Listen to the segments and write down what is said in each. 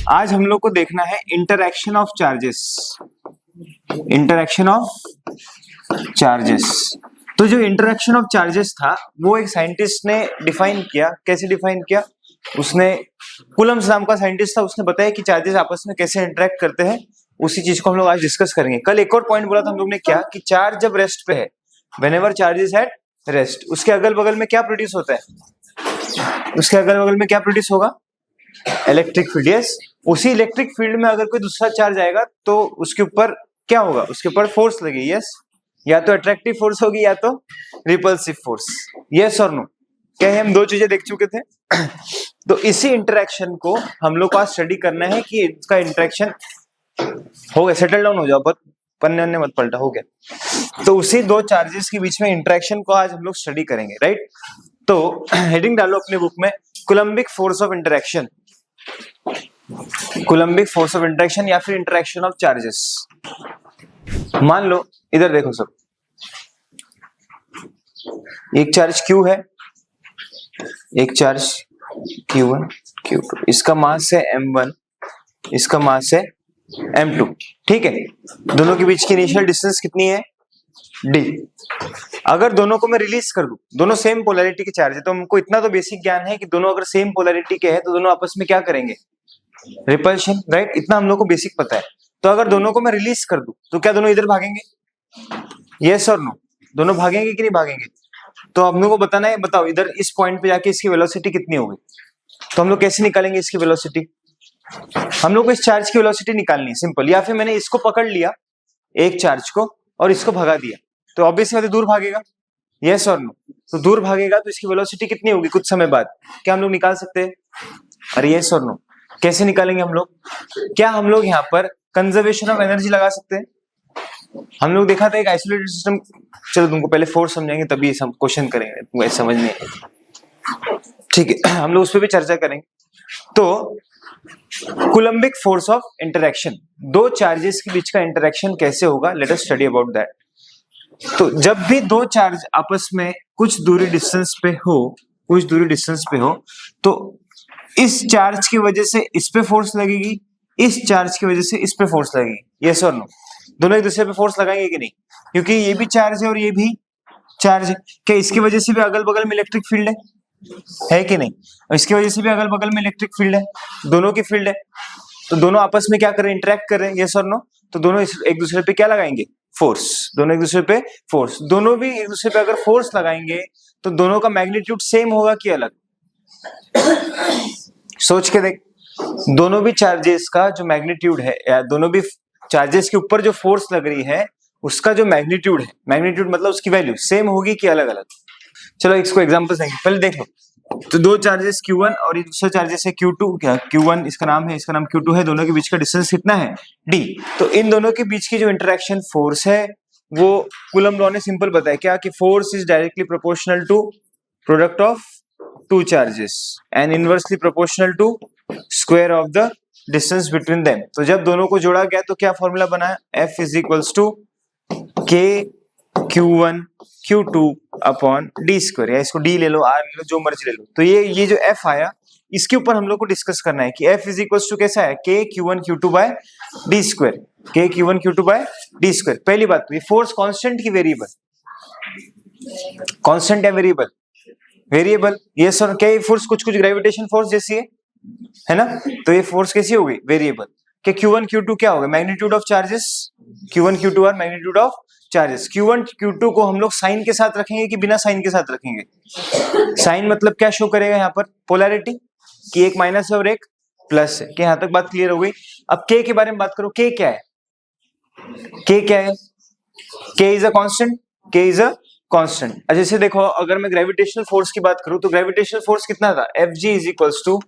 आज हम लोग को देखना है interaction of charges. Interaction of charges. तो जो इंटरैक्शन ऑफ चार्जेस था वो एक साइंटिस्ट ने डिफाइन किया। कैसे डिफाइन किया? उसने कूलम्स नाम का साइंटिस्ट था, उसने बताया कि चार्जेस आपस में कैसे इंटरेक्ट करते हैं। उसी चीज को हम लोग आज डिस्कस करेंगे। कल एक और पॉइंट बोला था हम लोग ने, क्या कि चार्ज जब रेस्ट पे है, whenever charge is at rest, उसके अगल बगल में क्या प्रोड्यूस होता है? उसके अगल बगल में क्या प्रोड्यूस होगा? Electric field. यस, उसी इलेक्ट्रिक फील्ड में अगर कोई दूसरा चार्ज आएगा तो उसके ऊपर क्या होगा? उसके ऊपर फोर्स लगेगी। यस, या तो अट्रैक्टिव फोर्स होगी या तो रिपल्सिव फोर्स। यस और नो? क्या हम दो चीजें देख चुके थे? तो इसी इंटरेक्शन को हम लोग को आज स्टडी करना है कि इसका इंटरेक्शन हो गया। सेटल डाउन हो जाओ, बहुत पन्ने ने मत पलटा, हो गया। तो उसी दो चार्जेस के बीच में इंटरेक्शन को आज हम लोग स्टडी करेंगे, राइट? तो हेडिंग डालो अपने बुक में, Coulombic force of interaction. Coulombic force of interaction या फिर इंटरेक्शन ऑफ चार्जेस। मान लो इधर देखो सब, एक चार्ज Q है, एक चार्ज Q1 Q2, इसका मास है m1, इसका मास है m2। ठीक है, दोनों के बीच की इनिशियल डिस्टेंस कितनी है? d। अगर दोनों को मैं रिलीज कर दूं, दोनों सेम पोलैरिटी के चार्ज है, तो हमको इतना तो बेसिक ज्ञान है कि दोनों अगर सेम पोलैरिटी के हैं तो दोनों आपस में क्या करेंगे? Repulsion, right? इतना हम लोग को बेसिक पता है। तो अगर दोनों को मैं रिलीज कर दूं तो क्या दोनों इधर भागेंगे? यस और नो? दोनों भागेंगे कि नहीं भागेंगे? तो हम लोग को बताना है, बताओ इधर इस पॉइंट पे जाके इसकी वेलोसिटी कितनी होगी। तो हम लोग कैसे निकालेंगे इसकी वेलोसिटी? हम लोग को इस चार्ज की वेलोसिटी निकालनी है, सिंपल। या फिर मैंने इसको पकड़ लिया, एक चार्ज को, और इसको भगा दिया, तो ऑब्वियसली बात है दूर भागेगा। यस और नो? तो दूर भागेगा तो इसकी वेलोसिटी कितनी होगी कुछ समय बाद? क्या हम लोग निकाल सकते हैं? अरे यस और नो? कैसे निकालेंगे हम लोग? क्या हम लोग यहाँ पर कंजर्वेशन ऑफ एनर्जी लगा सकते हैं? हम लोग देखा था एक आइसोलेटेड सिस्टम। चलो तुमको पहले फोर्स समझाएंगे तभी हम क्वेश्चन करेंगे, तुमको ऐसे समझ नहीं है। ठीक है, हम लोग उस पर भी चर्चा करेंगे। तो कूलम्बिक फोर्स ऑफ इंटरेक्शन, दो चार्जेस के बीच का इंटरेक्शन कैसे होगा, let us study about that. तो जब भी दो चार्ज आपस में कुछ दूरी डिस्टेंस पे हो, कुछ दूरी डिस्टेंस पे हो, तो इस चार्ज की वजह से इस पे फोर्स लगेगी, इस चार्ज की वजह से इस पे फोर्स लगेगी। यस और नो? दोनों एक दूसरे पे फोर्स लगाएंगे कि नहीं? क्योंकि ये भी चार्ज है और ये भी चार्ज है। क्या इसकी वजह से भी अगल बगल में इलेक्ट्रिक फील्ड है कि नहीं? और इसकी वजह से भी अगल बगल में इलेक्ट्रिक फील्ड है, दोनों की फील्ड है। तो दोनों आपस में क्या कर रहे हैं? इंटरेक्ट कर रहे हैं। यस और नो? तो दोनों एक दूसरे पे क्या लगाएंगे? फोर्स। दोनों एक दूसरे पे फोर्स, दोनों भी एक दूसरे पे अगर फोर्स लगाएंगे तो दोनों का मैग्नीट्यूड सेम होगा कि अलग? सोच के देख, दोनों भी चार्जेस का जो मैग्नीट्यूड है, या दोनों भी चार्जेस के ऊपर जो फोर्स लग रही है उसका जो मैग्नीट्यूड है, मैग्नीट्यूड मतलब उसकी वैल्यू सेम होगी कि अलग अलग? चलो इसको एग्जांपल देंगे, पहले देख लो। तो दो चार्जेस Q1 और दूसरा चार्जेस है Q2। क्या Q1 इसका नाम है, इसका नाम Q2 है। दोनों के बीच का डिस्टेंस कितना है? D। तो इन दोनों के बीच की जो इंटरेक्शन फोर्स है वो कूलम लॉ ने सिंपल बताया, क्या कि force is directly proportional to product of two charges and inversely proportional to square of the distance between them. तो जब दोनों को जोड़ा गया तो क्या फॉर्मूला बना है? F is equals to K Q1 Q2 upon D square, या इसको D ले लो, R ले लो, जो मर्जी ले लो। तो ये जो F आया, इसके ऊपर हम लोग को डिस्कस करना है कि F इज इक्वल्स टू कैसा है? K Q1 Q2 by D square. K Q1 Q2 by D square. पहली बात, ये फोर्स कांस्टेंट की वेरिएबल? कांस्टेंट है वेरिएबल? वेरिएबल। ये सर क्या ये फोर्स कुछ कुछ ग्रेविटेशन फोर्स जैसी है ना? तो ये फोर्स कैसी हो गई? वेरिएबल। कि Q1 Q2 क्या होगा? Magnitude of charges. Q1 Q2 are magnitude of charges. Q1 Q2 को हम लोग साइन के साथ रखेंगे कि बिना साइन के साथ रखेंगे? साइन मतलब क्या शो करेगा यहाँ पर? पोलैरिटी, कि एक माइनस है और एक प्लस है। कि यहाँ तक बात क्लियर हो गई? अब K के बारे में बात करो। K क्या है? K क्या है? K is a constant. K is a constant. अच्छा जैसे देखो, अगर मैं ग्रेविटेशनल फोर्स की बात करूं तो ग्रेविटेशनल फोर्स कितना था? Fg is equals to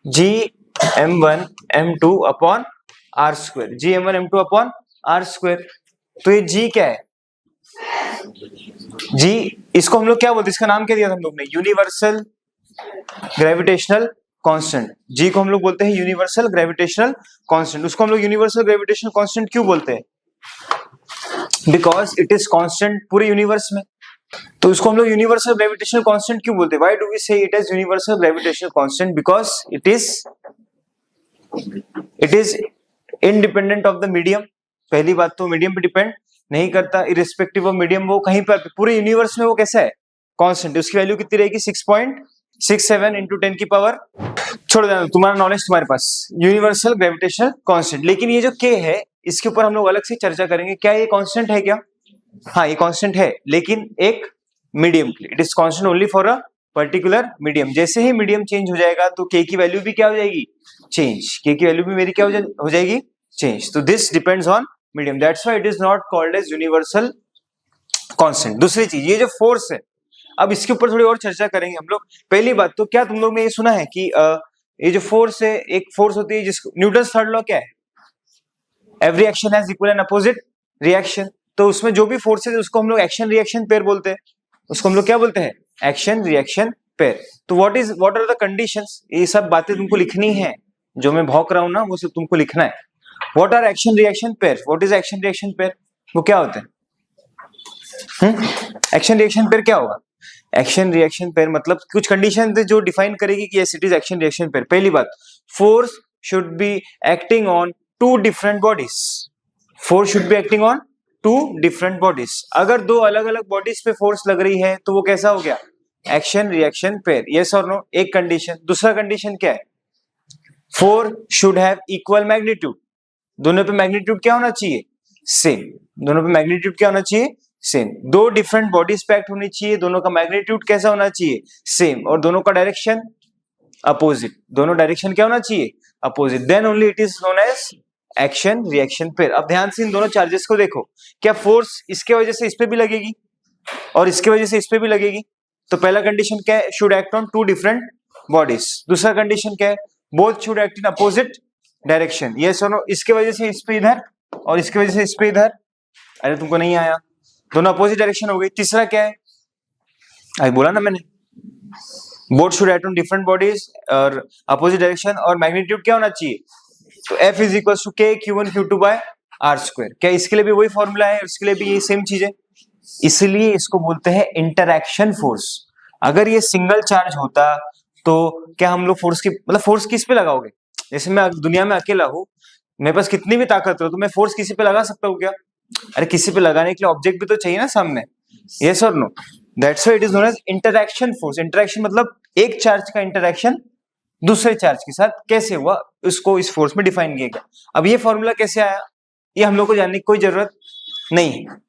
G m1 m2 upon r square. G m1 m2 upon r square. तो ये G क्या है? G, इसको हम लोग क्या बोलते हैं? इसका नाम क्या दिया था हम लोग ने? Universal gravitational constant. G को हम लोग बोलते हैं यूनिवर्सल ग्रेविटेशनल कांस्टेंट। उसको हम लोग यूनिवर्सल ग्रेविटेशनल कांस्टेंट क्यों बोलते हैं? बिकॉज इट इज कांस्टेंट पूरे यूनिवर्स में। तो इसको हम लोग यूनिवर्सल ग्रेविटेशनल कांस्टेंट क्यों बोलते हैं? व्हाई डू वी से it is universal gravitational constant? Because it is it is independent of the medium. पहली बात तो मीडियम पे डिपेंड नहीं करता, इरिस्पेक्टिव ऑफ मीडियम, वो कहीं पर पूरे यूनिवर्स में वो कैसा है, कांस्टेंट। उसकी वैल्यू कितनी रहेगी, 6.67 इंटू 10 की पावर, छोड़ देना, तुम्हारा नॉलेज तुम्हारे पास, यूनिवर्सल ग्रेविटेशनल कांस्टेंट। लेकिन ये जो के है इसके ऊपर हम लोग अलग से चर्चा करेंगे, क्या ये कांस्टेंट है क्या? हाँ ये कांस्टेंट है, लेकिन एक मीडियम के लिए। It is constant only for a particular medium. जैसे ही मीडियम चेंज हो जाएगा तो के की वैल्यू भी क्या हो जाएगी, चेंज। के की वैल्यू भी मेरी क्या हो जाएगी, चेंज। तो this depends on medium, that's why it is not called as universal constant. दूसरी चीज, ये जो फोर्स है, अब इसके ऊपर थोड़ी और चर्चा करेंगे हम लोग। पहली बात तो क्या तुम लोग ने ये सुना है कि ये जो फोर्स है, एक फोर्स होती है जिसको न्यूटन थर्ड लॉ क्या है, every action has equal and opposite reaction. तो उसमें जो भी फोर्स है उसको हम लोग एक्शन रिएक्शन पेयर बोलते हैं, उसको हम लोग क्या बोलते हैं, एक्शन रिएक्शन पेयर। तो व्हाट आर द कंडीशंस, ये सब बातें तुमको लिखनी है, जो मैं भौंक रहा हूं ना वो सब तुमको लिखना है। What are action reaction pair, what is action reaction pair, वो क्या होते हैं? एक्शन रिएक्शन पेयर क्या होगा? एक्शन रिएक्शन पेयर मतलब कुछ कंडीशन जो डिफाइन करेगी कि yes it is action reaction pair. पहली बात, force should be acting on two different bodies, force should be acting on two different bodies. अगर दो अलग अलग बॉडीज पे फोर्स लग रही है तो वो कैसा हो गया, एक्शन रिएक्शन पेयर, यस और नो, एक कंडीशन। दूसरा कंडीशन क्या है, force should have equal magnitude, दोनों पे मैग्नीट्यूड क्या होना चाहिए, सेम, दोनों पे मैग्नीट्यूड क्या होना चाहिए, सेम। दो डिफरेंट बॉडीज पे एक्ट होनी चाहिए, दोनों का मैग्नीट्यूड कैसा होना चाहिए, सेम, और दोनों का डायरेक्शन अपोजिट, दोनों डायरेक्शन क्या होना चाहिए, opposite. Then only it is known as action reaction pair. अब ध्यान से इन दोनों चार्जेस को देखो, क्या फोर्स इसके वजह से इस पे भी लगेगी और इसके वजह से इस पे भी लगेगी? तो पहला कंडीशन क्या है, should act on two different bodies. दूसरा कंडीशन क्या है, both should act in opposite direction, yes और नो, इसके वजह से इस पे इधर और इसके वजह से इस पे इधर। अरे तुमको नहीं आया, दोनों अपोजिट डायरेक्शन हो गई। तीसरा क्या है, अभी बोला ना मैंने, both should act on different bodies और अपोजिट डायरेक्शन, और मैग्नीट्यूड क्या होना चाहिए, तो F इज इक्वल टू के Q1 Q2 by R square. क्या इसके लिए भी वही फॉर्मूला है, इसके लिए भी ये सेम चीज है, इसलिए इसको बोलते हैं इंटरैक्शन फोर्स। अगर ये सिंगल चार्ज होता तो क्या हम लोग फोर्स की मतलब फोर्स किस पे लगाओगे, जैसे मैं दुनिया में अकेला हूं, मेरे पास कितनी भी ताकत हो तो मैं फोर्स किसी पे लगा सकता हूँ क्या? अरे किसी पे लगाने के लिए ऑब्जेक्ट भी तो चाहिए ना सामने, यस और no, that's why it is known as interaction force. Interaction मतलब एक चार्ज का इंटरैक्शन दूसरे चार्ज के साथ कैसे हुआ, उसको इस फोर्स में डिफाइन किया गया। अब ये फॉर्मूला कैसे आया, ये हम लोग को जानने की कोई जरूरत नहीं है।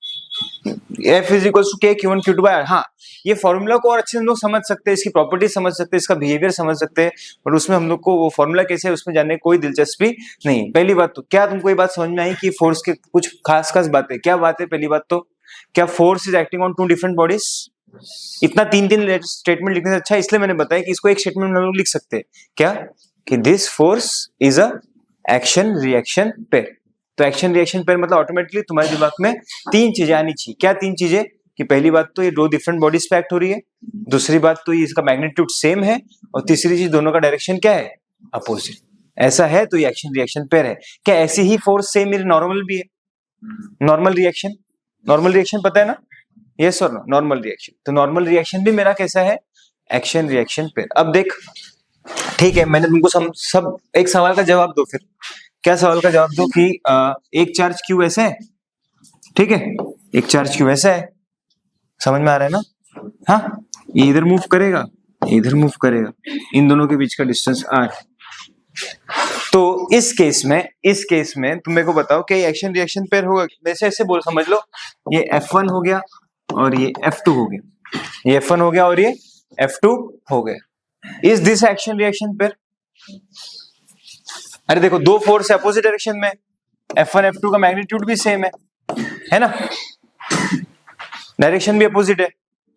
F इज इक्वल टू के Q1 Q2 बाय आर। हाँ, ये फॉर्मूला को और अच्छे से हम लोग समझ सकते हैं, इसकी प्रॉपर्टी समझ सकते हैं, इसका बिहेवियर समझ सकते हैं, और उसमें हम लोग को वो फॉर्मूला कैसे है उसमें जानने की कोई दिलचस्पी नहीं। पहली बात तो क्या तुमको ये बात समझ में आई कि फोर्स के कुछ खास खास बातें, क्या बात है? पहली बात तो क्या force is acting on two different bodies. इतना तीन तीन स्टेटमेंट लिखने से अच्छा इसलिए मैंने बताया कि इसको एक स्टेटमेंट में हम लोग लिख सकते हैं, क्या कि this force is a action reaction pair. तो एक्शन रिएक्शन पेयर मतलब ऑटोमेटिकली तुम्हारे दिमाग में तीन चीजें आनी चाहिए। क्या तीन चीजें, कि पहली बात तो ये दो डिफरेंट बॉडीज पे एक्ट हो रही है, दूसरी बात तो ये इसका मैग्नीट्यूड सेम है, और तीसरी चीज दोनों का डायरेक्शन क्या है, अपोजिट। ऐसा है तो ये एक्शन रिएक्शन पेयर है। क्या ऐसी ही फोर्स सेम मेरे नॉर्मल भी है, नॉर्मल रिएक्शन, नॉर्मल रिएक्शन पता है ना, यस और नो, नॉर्मल रिएक्शन। तो नॉर्मल रिएक्शन भी मेरा कैसा है, एक्शन रिएक्शन पेयर। अब देख, ठीक है, मैंने तुमको सब एक सवाल का जवाब दो। फिर क्या सवाल का जवाब दो कि एक चार्ज क्यू ऐसे है, ठीक है, एक चार्ज क्यू ऐसा है, समझ में आ रहा है ना? हाँ, ये इधर मूव करेगा, इधर मूव करेगा, इन दोनों के बीच का डिस्टेंस r है। तो इस केस में तुम मेरे को बताओ कि एक्शन रिएक्शन पेयर होगा, वैसे ऐसे बोल समझ लो, ये F1 हो गया और ये F2 हो गया, ये F1 हो गया और ये F2 हो गया। Is this action reaction pair? अरे देखो, दो फोर्स अपोजिट डायरेक्शन में, F1 F2 का मैग्नीट्यूड भी सेम है ना, डायरेक्शन भी अपोजिट है,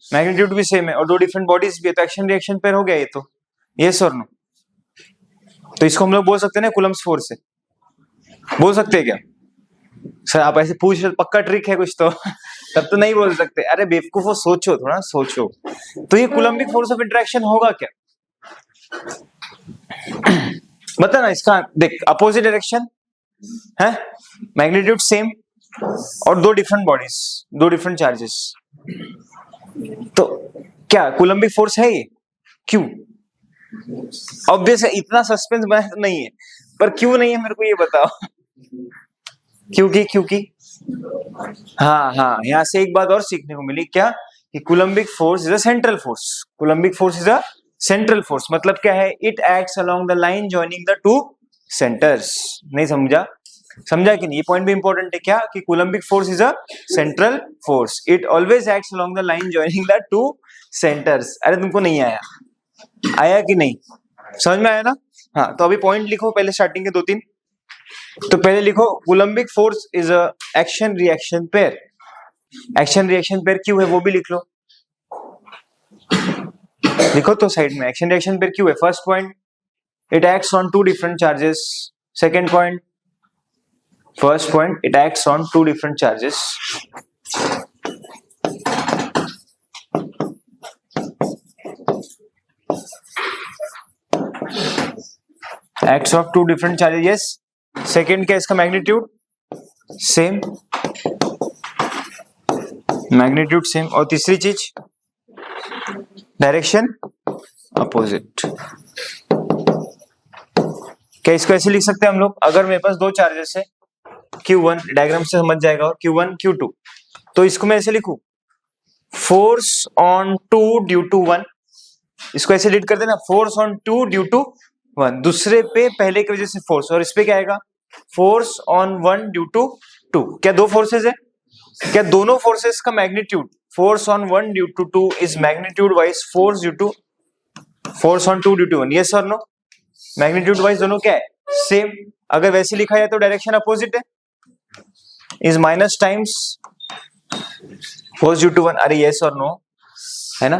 मैग्नीट्यूड भी सेम है, और दो डिफरेंट बॉडीज भी है, तो एक्शन रिएक्शन पेयर हो गया ये तो, यस और नो। तो इसको हम लोग बोल सकते हैं ना कूलम्ब्स फोर्स से, बोल सकते हैं क्या? सर आप ऐसे पूछ रहे, पक्का ट्रिक है कुछ तो तब तो नहीं बोल सकते। अरे बेवकूफो, सोचो, थोड़ा सोचो। तो ये कूलम्बिक फोर्स ऑफ इंटरेक्शन होगा क्या, बता ना इसका। देख, अपोजिट डायरेक्शन है, मैग्नीट्यूड सेम, और दो डिफरेंट बॉडीज, दो डिफरेंट चार्जेस, तो क्या कूलम्बिक फोर्स है ये? क्यों? ऑब्वियस है, इतना सस्पेंस बना नहीं है। पर क्यों नहीं है मेरे को ये बताओ। क्योंकि हाँ हाँ, यहाँ से एक बात और सीखने को मिली, क्या कि Coulombic force is a central force. Coulombic force is a central force मतलब क्या है, it acts along the line joining the two centres. नहीं समझा? समझा कि नहीं? ये पॉइंट भी इंपॉर्टेंट है क्या, कि Coulombic force is a central force, it always acts along the line joining the two centres. अरे तुमको नहीं आया? आया कि नहीं? समझ में आया ना? हाँ, तो अभी पॉइंट लिखो पहले स्टार्टिंग के 2-3। तो पहले लिखो Coulombic force is a action reaction pair. Action reaction pair क्यों है वो भी लिख लो। लिखो तो साइड में, एक्शन रिएक्शन पेयर क्यों है। First point, it acts on two different charges. Second point, first point, it acts on two different charges. Acts of two different charges, yes. Second क्या, इसका मैग्नीट्यूड सेम, मैग्नीट्यूड सेम। और तीसरी चीज, direction opposite. क्या इसको ऐसे लिख सकते हैं हम लोग, अगर मेरे पास दो चार्जेस है Q1, डायग्राम से समझ जाएगा, और Q1 Q2, तो इसको मैं ऐसे लिखूं, force on two due to one. इसको ऐसे रीड कर देना, force on two due to one, दूसरे पे पहले की वजह से फोर्स, और इस पे क्या आएगा, force on one due to two. क्या दो फोर्सेज है? क्या दोनों फोर्सेस का magnitude, force on one due to two is magnitude wise force due to force on two due to one, yes और नो? मैग्नीट्यूड वाइज दोनों क्या है, सेम। अगर वैसे लिखा जाए तो डायरेक्शन अपोजिट है, is minus times force due to one. अरे यस और नो, है ना?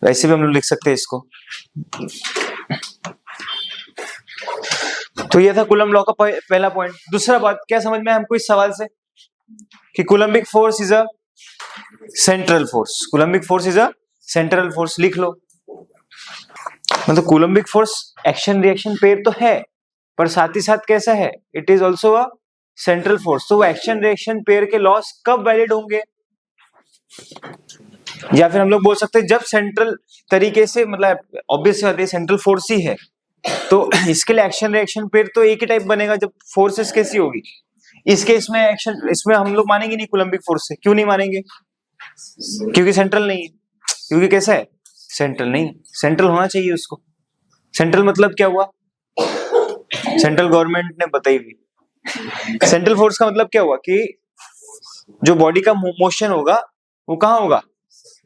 वैसे भी हम लोग लिख सकते हैं इसको। तो ये था कूलम लॉ का पहला पॉइंट। दूसरा बात क्या समझ में हमको इस सवाल से, कि Coulombic force is a central force. Coulombic force is a central force, लिख लो। मतलब Coulombic force action reaction pair तो है, पर साथ ही साथ कैसा है, it is also a central force. तो वो एक्शन रिएक्शन पेयर के लॉस कब वैलिड होंगे, या फिर हम लोग बोल सकते हैं जब सेंट्रल तरीके से, मतलब ऑब्वियस बात है सेंट्रल फोर्स ही है, तो इसके लिए एक्शन रिएक्शन पेयर तो एक ही टाइप बनेगा जब फोर्सेस कैसी होगी। इस केस में एक्शन, इसमें हम लोग मानेंगे नहीं कूलम्बिक फोर्स से। क्यों नहीं मानेंगे? क्योंकि सेंट्रल नहीं है। क्योंकि कैसा है, सेंट्रल नहीं, सेंट्रल होना चाहिए उसको। सेंट्रल मतलब क्या हुआ, सेंट्रल गवर्नमेंट ने बताई हुई। सेंट्रल फोर्स का मतलब क्या हुआ, कि जो बॉडी का मोशन होगा वो कहाँ होगा,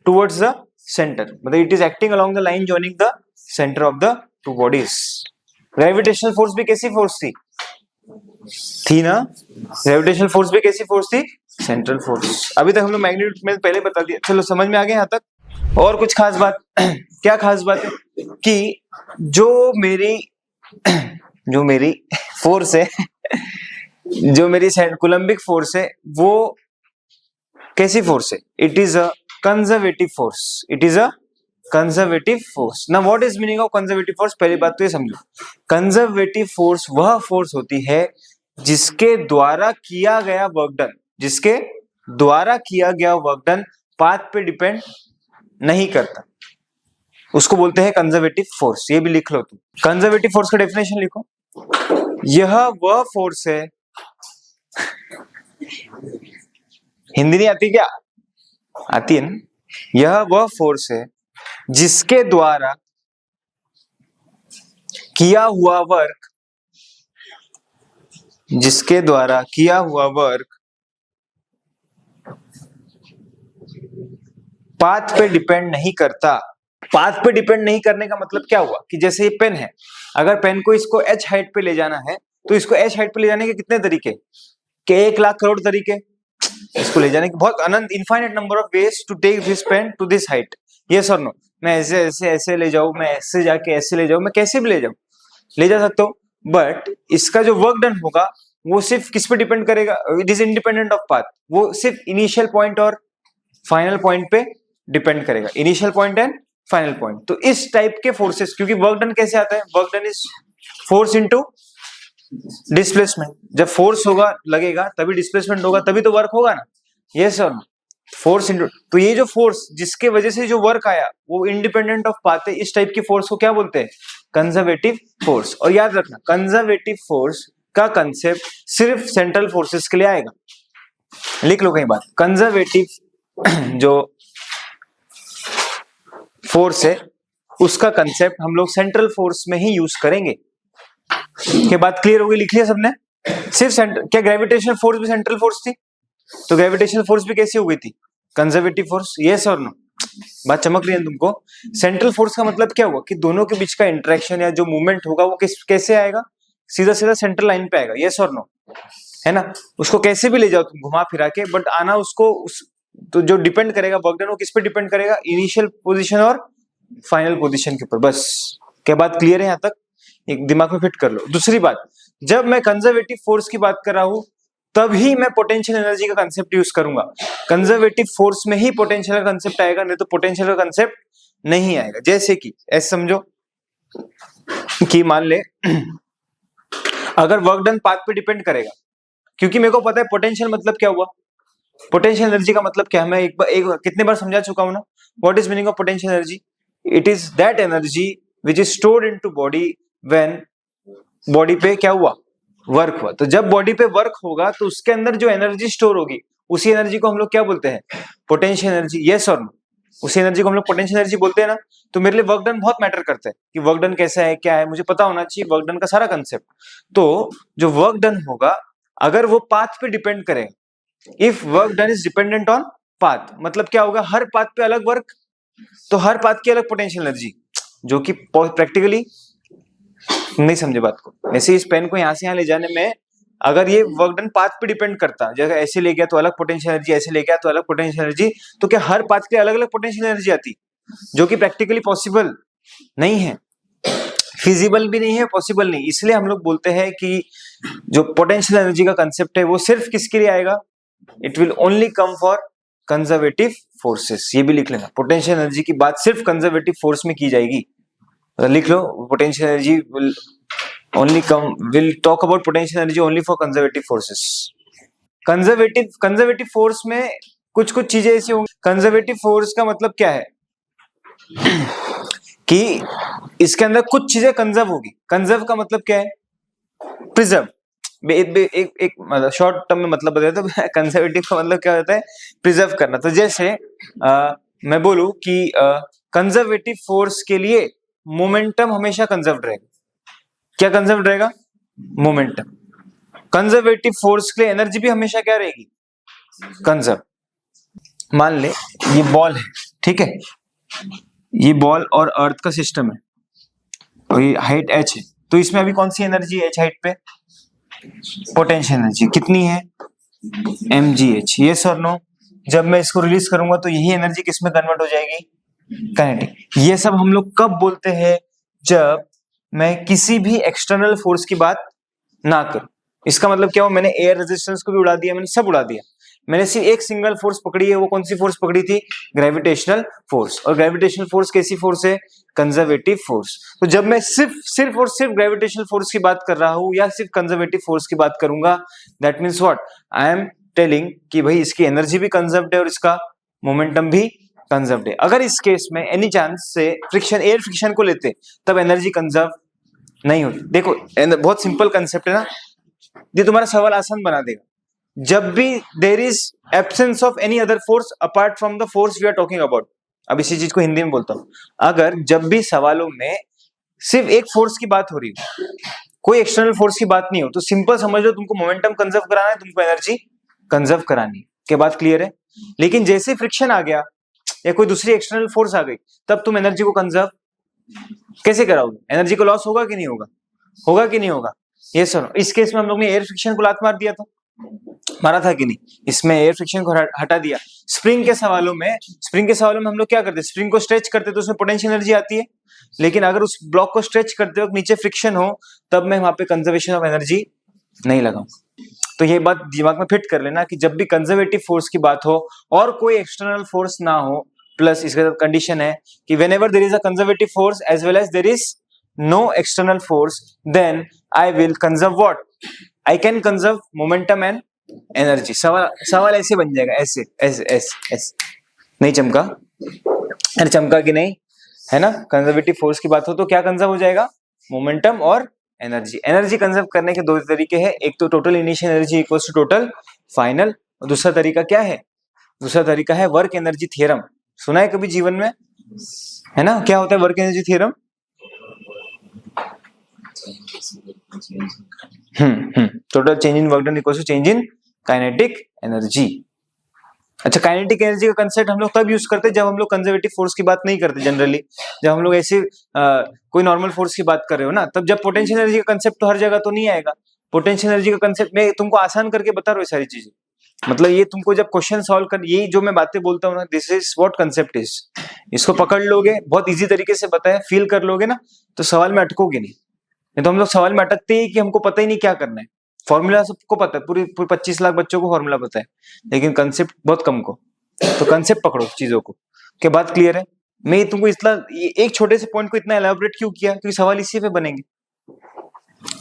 टुवर्ड्स द सेंटर, मतलब it is acting along the line joining the centre of the two bodies. Gravitational force भी कैसी फोर्स थी ना? ग्रेविटेशनल फोर्स भी कैसी फोर्स थी, सेंट्रल फोर्स। अभी तक हम लोग मैग्नीट्यूड में पहले बता दिया, चलो समझ में आ गया यहाँ तक। और कुछ खास बात क्या खास बात है, कि जो मेरी फोर्स है जो मेरी कूलम्बिक फोर्स है, वो कैसी फोर्स है, it is a conservative force. It is a conservative force. ना what is meaning of conservative force, पहली बात तो ये समझो, कंजर्वेटिव फोर्स वह फोर्स होती है जिसके द्वारा किया गया वर्क डन, जिसके द्वारा किया गया वर्क डन पाथ पे डिपेंड नहीं करता, उसको बोलते हैं कंजर्वेटिव फोर्स। ये भी लिख लो तुम, कंजर्वेटिव फोर्स का डेफिनेशन लिखो, यह वह फोर्स है हिंदी नहीं आती क्या? आती है ना? यह वह फोर्स है जिसके द्वारा किया हुआ वर्क, जिसके द्वारा किया हुआ वर्क पाथ पे डिपेंड नहीं करता। पाथ पे डिपेंड नहीं करने का मतलब क्या हुआ, कि जैसे ये पेन है, अगर पेन को इसको एच हाइट पे ले जाना है, तो इसको एच हाइट पे ले जाने के कितने तरीके, के 1 लाख करोड़ तरीके। इसको ले जाने के बहुत अनंत infinite number of ways to take this pen to this height. Yes और नो? मैं ऐसे ऐसे ऐसे ले जाऊं, मैं ऐसे जाके ऐसे ले जाऊं, मैं कैसे भी ले जाऊं, ले जा सकता हूं, बट इसका जो वर्क डन होगा वो सिर्फ किस पे डिपेंड करेगा, it is independent of path. वो सिर्फ इनिशियल पॉइंट और फाइनल पॉइंट पे डिपेंड करेगा, initial point and final point. तो इस टाइप के फोर्सेस, क्योंकि वर्क डन कैसे आता है, work done is force into displacement. जब फोर्स होगा लगेगा तभी डिस्प्लेसमेंट होगा, तभी तो वर्क होगा ना। यस और नो? फोर्स इंटू, तो ये जो फोर्स जिसके वजह से जो वर्क आया वो इंडिपेंडेंट ऑफ पाथ है, इस टाइप की फोर्स को क्या बोलते हैं? Conservative force. और याद रखना कंजर्वेटिव फोर्स का कंसेप्ट सिर्फ सेंट्रल फोर्सेस के लिए आएगा। लिख लो कहीं बात, कंजर्वेटिव जो फोर्स है उसका कंसेप्ट हम लोग सेंट्रल फोर्स में ही यूज करेंगे। क्या बात क्लियर होगी? लिख लिया सबने? सिर्फ क्या ग्रेविटेशनल फोर्स भी सेंट्रल फोर्स थी? तो ग्रेविटेशनल फोर्स भी कैसी हो गई थी? Conservative force. यस और नो? बात चमक रही है तुमको? सेंट्रल फोर्स का मतलब क्या हुआ कि दोनों के बीच का इंटरेक्शन या जो मूवमेंट होगा वो कैसे आएगा? सीधा सीधा सेंट्रल लाइन पे आएगा। यस और नो? है ना? उसको कैसे भी ले जाओ तुम घुमा फिरा के, बट आना उसको तो जो डिपेंड करेगा वर्क डन वो किस पे डिपेंड करेगा? इनिशियल पोजीशन और फाइनल पोजीशन के ऊपर। बस क्या बात क्लियर है? यहां तक एक दिमाग में फिट कर लो। दूसरी बात, जब मैं कंजर्वेटिव फोर्स की बात कर रहा हूं तभी मैं पोटेंशियल एनर्जी का कंसेप्ट यूज करूंगा। कंजर्वेटिव फोर्स में ही पोटेंशियल का कंसेप्ट आएगा, नहीं तो पोटेंशियल का कंसेप्ट नहीं आएगा। जैसे कि ऐसे समझो कि मान ले अगर वर्क डन पाथ पे डिपेंड करेगा, क्योंकि मेरे को पता है पोटेंशियल मतलब क्या हुआ, पोटेंशियल एनर्जी का मतलब क्या है, मैं एक कितने बार समझा चुका हूं ना। What is meaning of potential energy? It is that energy which is stored into body when body पे क्या हुआ? वर्क हुआ। तो जब बॉडी पे वर्क होगा तो उसके अंदर जो एनर्जी स्टोर होगी उसी एनर्जी को हम लोग क्या बोलते हैं? Potential energy. यस और नो? उसी एनर्जी को हम लोग पोटेंशियल एनर्जी बोलते हैं ना। तो मेरे लिए वर्क डन बहुत मैटर करता है कि वर्क डन कैसा है, क्या है, मुझे पता होना चाहिए वर्क डन का सारा कंसेप्ट। तो जो वर्क डन होगा अगर वो पाथ पे डिपेंड करेगा, if work done is dependent on path, मतलब क्या होगा? हर पाथ पे अलग वर्क, तो हर पाथ की अलग पोटेंशियल एनर्जी, जो कि प्रैक्टिकली नहीं समझे बात को। ऐसे इस पेन को यहां से यहां ले जाने में अगर ये वर्क डन पाथ पे डिपेंड करता, जैसे ऐसे ले गया तो अलग पोटेंशियल एनर्जी, ऐसे ले गया तो अलग पोटेंशियल एनर्जी, तो क्या हर पाथ के अलग अलग पोटेंशियल एनर्जी आती? जो कि प्रैक्टिकली पॉसिबल नहीं है, फिजिबल भी नहीं है, पॉसिबल नहीं। इसलिए हम लोग बोलते हैं कि जो पोटेंशियल एनर्जी का कंसेप्ट है वो सिर्फ किसके लिए आएगा? It will only come for conservative forces. ये भी लिख लेना, पोटेंशियल एनर्जी की बात सिर्फ कंजर्वेटिव फोर्स में की जाएगी। लिख लो, potential energy will talk about potential energy only for conservative forces. Conservative force में कुछ चीजें ऐसी होंगी। कंजर्वेटिव फोर्स का मतलब क्या है कि इसके अंदर कुछ चीजें कंजर्व होगी। कंजर्व का मतलब क्या है? प्रिजर्व। एक मतलब शॉर्ट टर्म में मतलब बताया तो कंजर्वेटिव का मतलब क्या होता है? प्रिजर्व करना। तो जैसे मैं बोलूं कि कंजर्वेटिव फोर्स के लिए मोमेंटम हमेशा कंजर्व रहेगा। क्या कंजर्व रहेगा? मोमेंटम। कंजर्वेटिव फोर्स के लिए एनर्जी भी हमेशा क्या रहेगी? कंजर्व। मान ले ये बॉल है, ठीक है, ये बॉल और अर्थ का सिस्टम है और ये हाइट h है, तो इसमें अभी कौन सी एनर्जी है h हाइट पे? Potential energy. कितनी है? mgh। यस और नो? जब मैं इसको रिलीज करूंगा तो यही एनर्जी किस में कन्वर्ट हो जाएगी? काइनेटिक। ये सब हम लोग कब बोलते हैं? जब मैं किसी भी एक्सटर्नल फोर्स की बात ना करूं। इसका मतलब क्या हुआ? मैंने एयर रेजिस्टेंस को भी उड़ा दिया, मैंने सब उड़ा दिया, मैंने सिर्फ एक सिंगल फोर्स पकड़ी है। वो कौन सी फोर्स पकड़ी थी? Gravitational force. और ग्रेविटेशनल फोर्स कैसी फोर्स है? Conservative force. तो जब मैं सिर्फ और सिर्फ ग्रेविटेशनल फोर्स की बात कर रहा हूं या सिर्फ कंजर्वेटिव फोर्स की बात करूंगा, that means what? I am telling कि भाई इसकी एनर्जी भी कंजर्व्ड है और इसका मोमेंटम भी कंजर्व्ड है। अगर इस केस में एनी चांस से फ्रिक्शन, एयर फ्रिक्शन को लेते तब एनर्जी कंजर्व नहीं होती। देखो बहुत सिंपल कंसेप्ट है ना, ये तुम्हारा सवाल आसान बना देगा। जब भी there is absence of any other force apart from the force we are talking about, अब इसी चीज को हिंदी में बोलता हूं, अगर जब भी सवालों में सिर्फ एक फोर्स की बात हो रही हो, कोई एक्सटर्नल फोर्स की बात नहीं हो, तो सिंपल समझ लो तुमको मोमेंटम कंजर्व कराना है, तुमको एनर्जी कंजर्व करानी है। क्या बात क्लियर है? लेकिन जैसे फ्रिक्शन आ गया या कोई दूसरी एक्सटर्नल फोर्स आ गई, तब तुम एनर्जी को कंजर्व कैसे कराओगे? एनर्जी को लॉस होगा कि नहीं होगा? होगा कि नहीं होगा? ये सुनो, इस केस में हम लोग ने एयर फ्रिक्शन को लात मार दिया था, मारा था कि नहीं? इसमें एयर फ्रिक्शन को हटा दिया। स्प्रिंग के सवालों में हम लोग क्या करते? स्प्रिंग को स्ट्रेच करते तो उसमें पोटेंशियल एनर्जी आती है, लेकिन अगर उस ब्लॉक को स्ट्रेच करते वक्त नीचे फ्रिक्शन हो तब मैं वहां पे कंजर्वेशन ऑफ एनर्जी नहीं लगाऊं। तो ये बात दिमाग में फिट कर लेना कि जब भी कंजर्वेटिव फोर्स की बात हो और कोई एक्सटर्नल फोर्स ना हो, प्लस इसके साथ कंडीशन है कि whenever there is a conservative force as well as there is no external force, then I will conserve what? I can conserve momentum and energy. सवाल ऐसे बन जाएगा, ऐसे ऐसे ऐसे ऐसे। नहीं चमका? अरे चमका कि नहीं, है ना? कंजर्वेटिव फोर्स की बात हो तो क्या कंजर्व हो जाएगा? मोमेंटम और एनर्जी। एनर्जी कंजर्व करने के दो तरीके हैं, एक तो total initial energy equals to total final, और दूसरा तरीका क्या है? दूसरा तरीका है वर्क एनर्जी थ्योरम। सुना है कभी जीवन में, है ना? क्या होता है work energy theorem? Total change in work done equals to change in kinetic energy. अच्छा, काइनेटिक एनर्जी का कंसेप्ट हम लोग तब यूज करते हैं जब हम लोग कंजर्वेटिव फोर्स की बात नहीं करते जनरली। जब हम लोग ऐसे कोई नॉर्मल फोर्स की बात कर रहे हो ना, तब जब पोटेंशियल एनर्जी का कंसेप्ट तो हर जगह तो नहीं आएगा। पोटेंशियल एनर्जी का कंसेप्ट मैं तुमको आसान करके बता रहा हूँ सारी चीजें, मतलब ये तुमको जब क्वेश्चन सॉल्व कर, ये जो मैं बातें बोलता हूँ ना, this is what concept is. इसको पकड़ लोगे, बहुत इजी तरीके से बताया, फील कर लोगे ना, तो सवाल में अटकोगे नहीं तो हम लोग सवाल में अटकते ही कि हमको पता ही नहीं क्या करना है। फॉर्मूला सबको पता है, पूरी 25 लाख बच्चों को फॉर्मूला पता है, लेकिन कंसेप्ट बहुत कम को। तो कंसेप्ट पकड़ो चीजों को। क्या बात क्लियर है? मैं तुमको इतना एक छोटे से पॉइंट को इतना एलाबोरेट क्यों किया? क्योंकि सवाल इसी पे बनेंगे।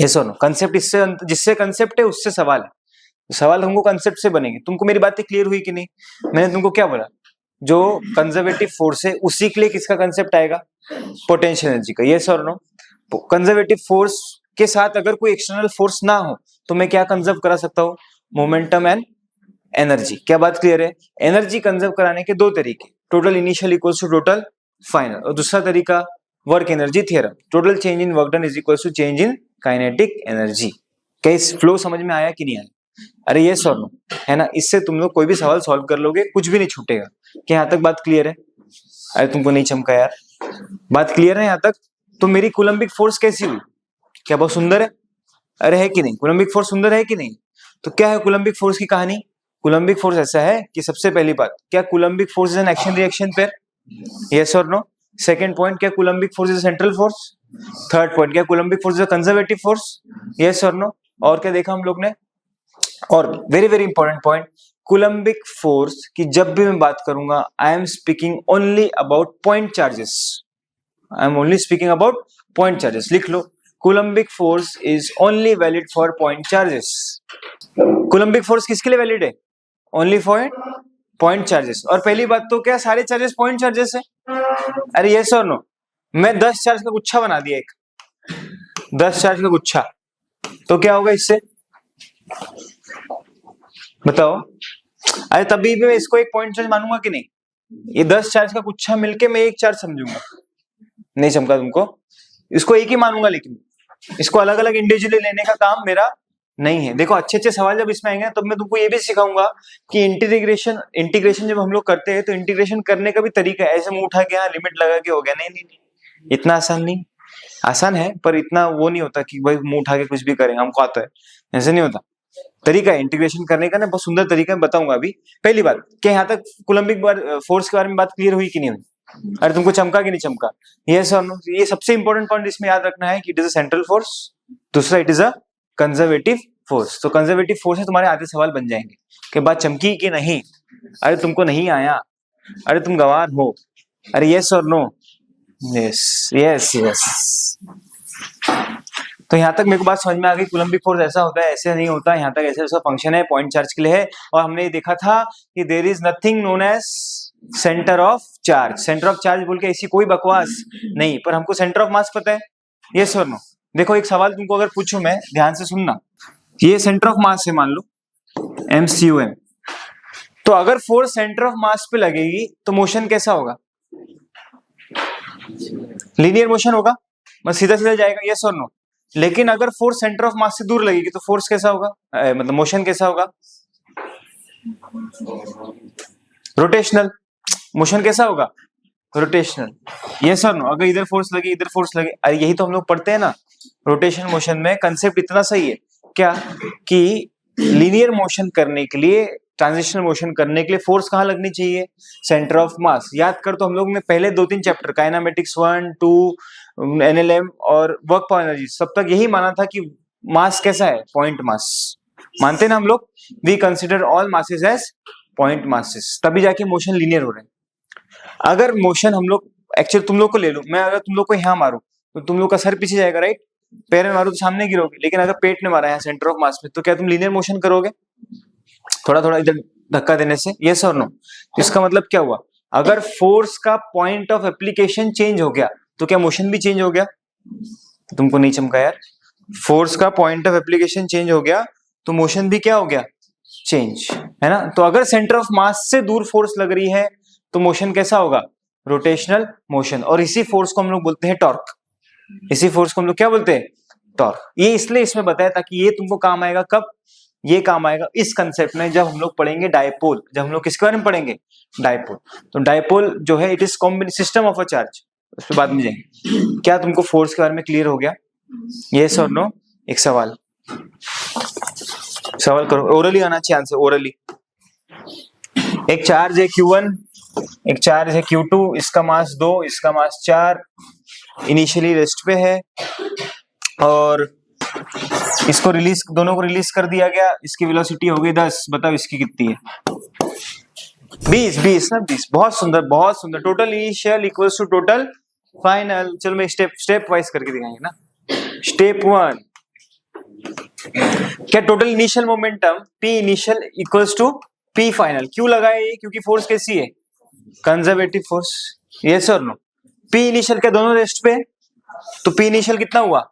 यस और नो? कंसेप्ट इससे, जिससे कंसेप्ट है उससे सवाल है, सवाल हमको कंसेप्ट से बनेंगे। तुमको मेरी बातें क्लियर हुई कि नहीं? मैंने तुमको क्या बोला? जो कंजर्वेटिव फोर्स है उसी के लिए किसका कंसेप्ट आएगा? पोटेंशियल एनर्जी का। यस और नो? कंजर्वेटिव फोर्स के साथ अगर कोई एक्सटर्नल फोर्स ना हो तो मैं क्या कंजर्व करा सकता हूँ? Momentum and energy. क्या बात क्लियर है? एनर्जी कंजर्व कराने के दो तरीके, total initial equals to total final, और दूसरा तरीका work energy theorem, total change in work done is equals to change in kinetic energy. क्या इस फ्लो समझ में आया कि नहीं आया? अरे ये सॉल्व नो, है ना? इससे तुम लोग कोई भी सवाल सॉल्व कर लोगे, कुछ भी नहीं छूटेगा। क्या यहाँ तक बात क्लियर है? अरे तुमको नहीं चमका यार, बात क्लियर है यहाँ तक? तो मेरी कूलम्बिक फोर्स कैसी हुई? क्या बहुत सुंदर है? अरे है कि नहीं? कूलम्बिक फोर्स सुंदर है कि नहीं? तो क्या है कूलम्बिक फोर्स की कहानी? कूलम्बिक फोर्स ऐसा है कि सबसे पहली बात, क्या Coulombic force is an action reaction pair? Yes और नो? सेकंड पॉइंट, क्या Coulombic force is central force? Third point, क्या Coulombic force is conservative force? Yes और नो? और क्या देखा हम लोग ने? और very very important point, Coulombic force की जब भी मैं बात करूंगा, I am speaking only about point charges. I am only speaking about point charges. लिख लो, Coulombic force is only valid for point charges. Coulombic force किसके लिए वैलिड है? Only for point charges. और पहली बात तो क्या सारे चार्जेस पॉइंट चार्जेस है? अरे यस और नो? मैं 10 चार्ज का गुच्छा बना दिया, एक 10 चार्ज का गुच्छा, तो क्या होगा इससे? बताओ। अरे तभी भी मैं इसको एक पॉइंट चार्ज मानूंगा कि नहीं? ये 10 चार्ज का गुच्छा मिलके मैं एक चार्ज समझूंगा। नहीं चमका तुमको? इसको एक ही मानूंगा, लेकिन इसको अलग अलग इंडिविजुअली लेने का काम मेरा नहीं है। देखो अच्छे अच्छे सवाल जब इसमें आएंगे तब मैं तुमको ये भी सिखाऊंगा कि इंटीग्रेशन जब हम लोग करते हैं तो इंटीग्रेशन करने का भी तरीका है। ऐसे मुंह उठा के यहाँ लिमिट लगा के हो गया, नहीं नहीं नहीं, इतना आसान नहीं। आसान है पर इतना वो नहीं होता कि भाई मुंह उठा के कुछ भी करेंगे, हमको आता है, ऐसे नहीं होता। तरीका है इंटीग्रेशन करने का ना, बहुत सुंदर तरीका बताऊंगा अभी। पहली बात, क्या यहाँ तक कूलम्बिक फोर्स के बारे में बात क्लियर हुई कि नहीं हुई? अरे तुमको चमका कि नहीं चमका? यस और नो? ये सबसे इंपॉर्टेंट पॉइंट इसमें याद रखना है कि it is a central force, दूसरा it is a conservative force. तो कंजर्वेटिव फोर्स है, तुम्हारे आधे सवाल बन जाएंगे कि बात चमकी कि नहीं? अरे तुमको नहीं आया? अरे तुम गवार हो? अरे यस और नो? Yes yes yes. तो यहाँ तक मेरे को बात समझ में आ गई, कूलम्बिक फोर्स ऐसा होता है, ऐसे नहीं होता। यहाँ तक ऐसे ऐसा फंक्शन है, पॉइंट चार्ज के लिए है। और हमने ये देखा था कि there is nothing known as centre of charge. Centre of charge बोल के ऐसी कोई बकवास नहीं, पर हमको सेंटर ऑफ मास पता है। यस और नो? देखो एक सवाल तुमको अगर पूछूं मैं, ध्यान से सुनना, ये सेंटर ऑफ मास है मान लो MCUM, तो अगर फोर्स सेंटर ऑफ मास पे लगेगी तो मोशन कैसा होगा? लीनियर मोशन होगा, बस सीधा सीधा जाएगा। यस और नो? लेकिन अगर फोर्स सेंटर ऑफ मास से दूर लगेगी तो फोर्स कैसा होगा? मतलब मोशन कैसा होगा? रोटेशनल। मोशन कैसा होगा? रोटेशनल। यस और नो? अगर इधर फोर्स लगे इधर फोर्स लगे, अरे यही तो हम लोग पढ़ते हैं ना रोटेशन मोशन में। कंसेप्ट इतना सही है क्या कि लीनियर मोशन करने के लिए, ट्रांजिशनल मोशन करने के लिए फोर्स कहाँ लगनी चाहिए? Centre of mass. याद कर, तो हम लोग ने पहले 2-3 चैप्टर काइनेमेटिक्स 1, 2, NLM और वर्क पावर एनर्जी सब तक यही माना था कि मास कैसा है? Point mass. मानते ना हम लोग? We consider all masses as point masses, तभी जाके मोशन लीनियर हो रहे हैं। अगर मोशन हम लोग, एक्चुअली तुम लोग को ले लो, मैं अगर तुम लोग को यहाँ मारू तो तुम लोग का सर पीछे जाएगा, राइट? पैर में मारू तो सामने गिरोगे, लेकिन अगर पेट में मारा है सेंटर ऑफ मास में, तो क्या तुम लीनियर मोशन करोगे? थोड़ा थोड़ा इधर धक्का देने से, यस और नो। इसका मतलब क्या हुआ, अगर फोर्स का पॉइंट ऑफ एप्लीकेशन चेंज हो गया तो क्या मोशन भी चेंज हो गया? तुमको नहीं चमका यार। फोर्स का पॉइंट ऑफ एप्लीकेशन चेंज हो गया तो मोशन भी क्या हो गया, चेंज, है ना। तो अगर सेंटर ऑफ मास से दूर फोर्स लग रही है तो मोशन कैसा होगा, रोटेशनल मोशन। और इसी फोर्स को हम लोग बोलते हैं टॉर्क। इसी फोर्स को हम लोग क्या बोलते हैं, टॉर्क। ये इसलिए इसमें बताया ताकि ये तुमको काम आएगा कब, ये काम आएगा इस कंसेप्ट में जब हम लोग पढ़ेंगे डायपोल। जब हम लोग किसके बारे में पढ़ेंगे, डायपोल। तो डायपोल जो है it is system of a charge, उस पर बाद में जाएंगे। क्या तुमको फोर्स के बारे में क्लियर हो गया, यस और नो? एक सवाल करो, ओरली आना चाहिए आंसर, ओरली। एक चार्ज है Q1, एक चार्ज है Q2, इसका मास 2, इसका मास 4, इनिशियली रेस्ट पे है और इसको रिलीज, दोनों को रिलीज कर दिया गया। इसकी वेलोसिटी हो गई 10, बताओ इसकी कितनी है? 20 ना, 20। बहुत सुंदर, बहुत सुंदर। Total initial equals to total final. चलो मैं स्टेप वाइज करके दिखाएंगे ना। स्टेप 1, क्या total initial momentum P initial equals to P final. क्यों लगाए, क्योंकि फोर्स कैसी है, कंजर्वेटिव फोर्स, यस और नो? P इनिशियल क्या दोनों रेस्ट पे, तो P इनिशियल कितना हुआ,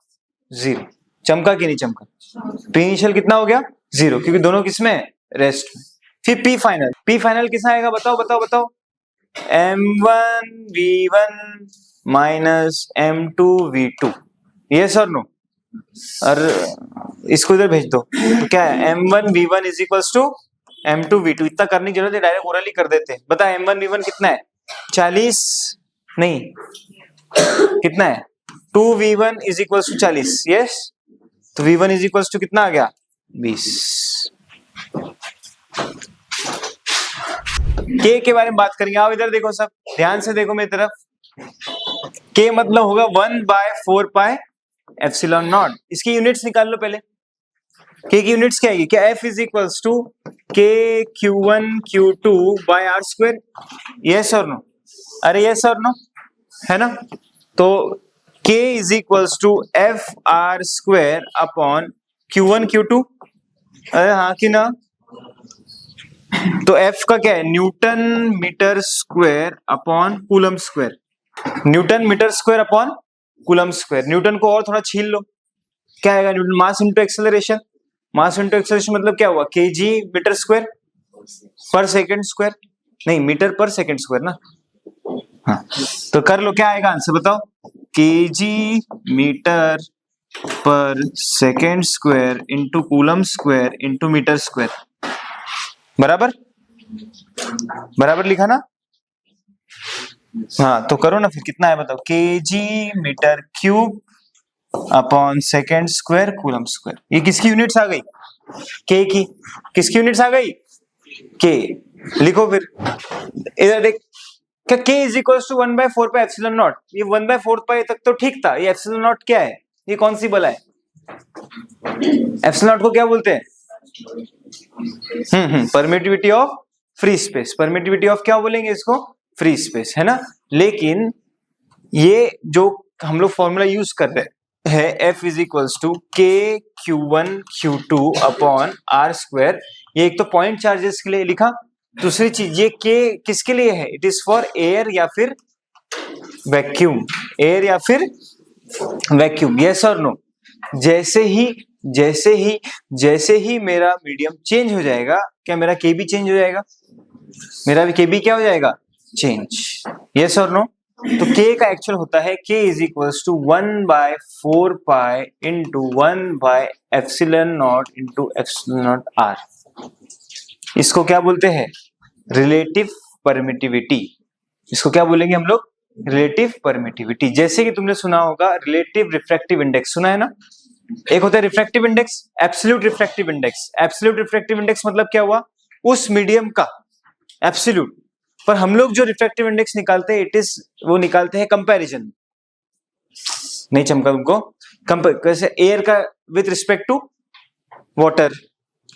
0। चमका कि नहीं चमका? P इनिशियल कितना हो गया, 0, क्योंकि दोनों किसमें, रेस्ट में। फिर P फाइनल, P फाइनल कितना आएगा, बताओ बताओ बताओ? M1 V1 minus M2 V2, yes और नो? और इसको इधर भेज दो तो क्या है, M1 V1 is equals to M2 V2। इतना करने की जरूरत है, डायरेक्ट ओरली कर देते हैं। बता M1 V1 कितना है, 40 नहीं कितना है, 2V1 is equals to 40, yes. तो V1 इज इक्वल्स टू कितना आ गया, 20। K के बारे में बात करेंगे, आओ इधर देखो, सब ध्यान से देखो मेरी तरफ। K मतलब होगा 1/4 पाई एप्सिलॉन नॉट। इसकी यूनिट्स निकाल लो पहले। K की यूनिट्स क्या आएगी, क्या F is equals to K Q1 Q2 by R square, yes और नो? अरे यस और नो, है ना। तो K is equals to F R square upon Q1 Q2, अरे हाँ कि ना। तो F का क्या है, newton metre square upon coulomb square. Newton metre square upon coulomb square. Newton को और थोड़ा छील लो, क्या आएगा, newton mass into acceleration. Mass into acceleration मतलब क्या हुआ, केजी मीटर स्क्वायर पर सेकंड स्क्वायर, नहीं मीटर पर सेकंड स्क्वायर ना। हाँ तो कर लो, क्या आएगा आंसर बताओ, केजी मीटर पर second square into coulomb square into metre square, बराबर बराबर लिखा ना। हाँ तो करो ना फिर, कितना है बताओ, KG metre cube upon second square coulomb square. ये किसकी यूनिट्स आ गई, के की। किसकी यूनिट्स आ गई, के। लिखो फिर, इधर देख, क्या K is equal to 1/4 pi epsilon naught. ये 1/4 पाई तक तो ठीक था, ये एप्सिलॉन नॉट क्या है, ये कौन सी बल है, एप्सिलॉन नॉट को क्या बोलते हैं, permittivity of free space. Permittivity of क्या बोलेंगे इसको, फ्री स्पेस, है ना। लेकिन ये जो हम लोग फॉर्मूला यूज कर रहे हैं F is equals to K Q1 Q2 upon R square, ये एक तो पॉइंट चार्जेस के लिए लिखा। दूसरी चीज ये K किसके लिए है, इट इज फॉर एयर या फिर वैक्यूम, एयर या फिर वैक्यूम, यस और नो। जैसे ही मेरा मीडियम चेंज हो जाएगा, क्या मेरा K भी चेंज हो जाएगा, मेरा भी K भी क्या हो जाएगा, चेंज, यस और नो। तो K का एक्चुअल होता है K is equals to 1/4 pi into 1/एप्सिलॉन naught into epsilon naught R। इसको क्या बोलते हैं, रिलेटिव परमिटिविटी। इसको क्या बोलेंगे हम लोग, रिलेटिव परमिटिविटी। जैसे कि तुमने सुना होगा रिलेटिव रिफ्रैक्टिव इंडेक्स, सुना है ना। एक होता है refractive index, absolute refractive index. Absolute refractive index मतलब क्या हुआ, उस मीडियम का एब्सोल्यूट। पर हम लोग जो रिफ्रैक्टिव इंडेक्स निकालते हैं, इट इज वो निकालते हैं कंपैरिजन। नहीं चमका तुमको, कैसे, एयर का with respect to water,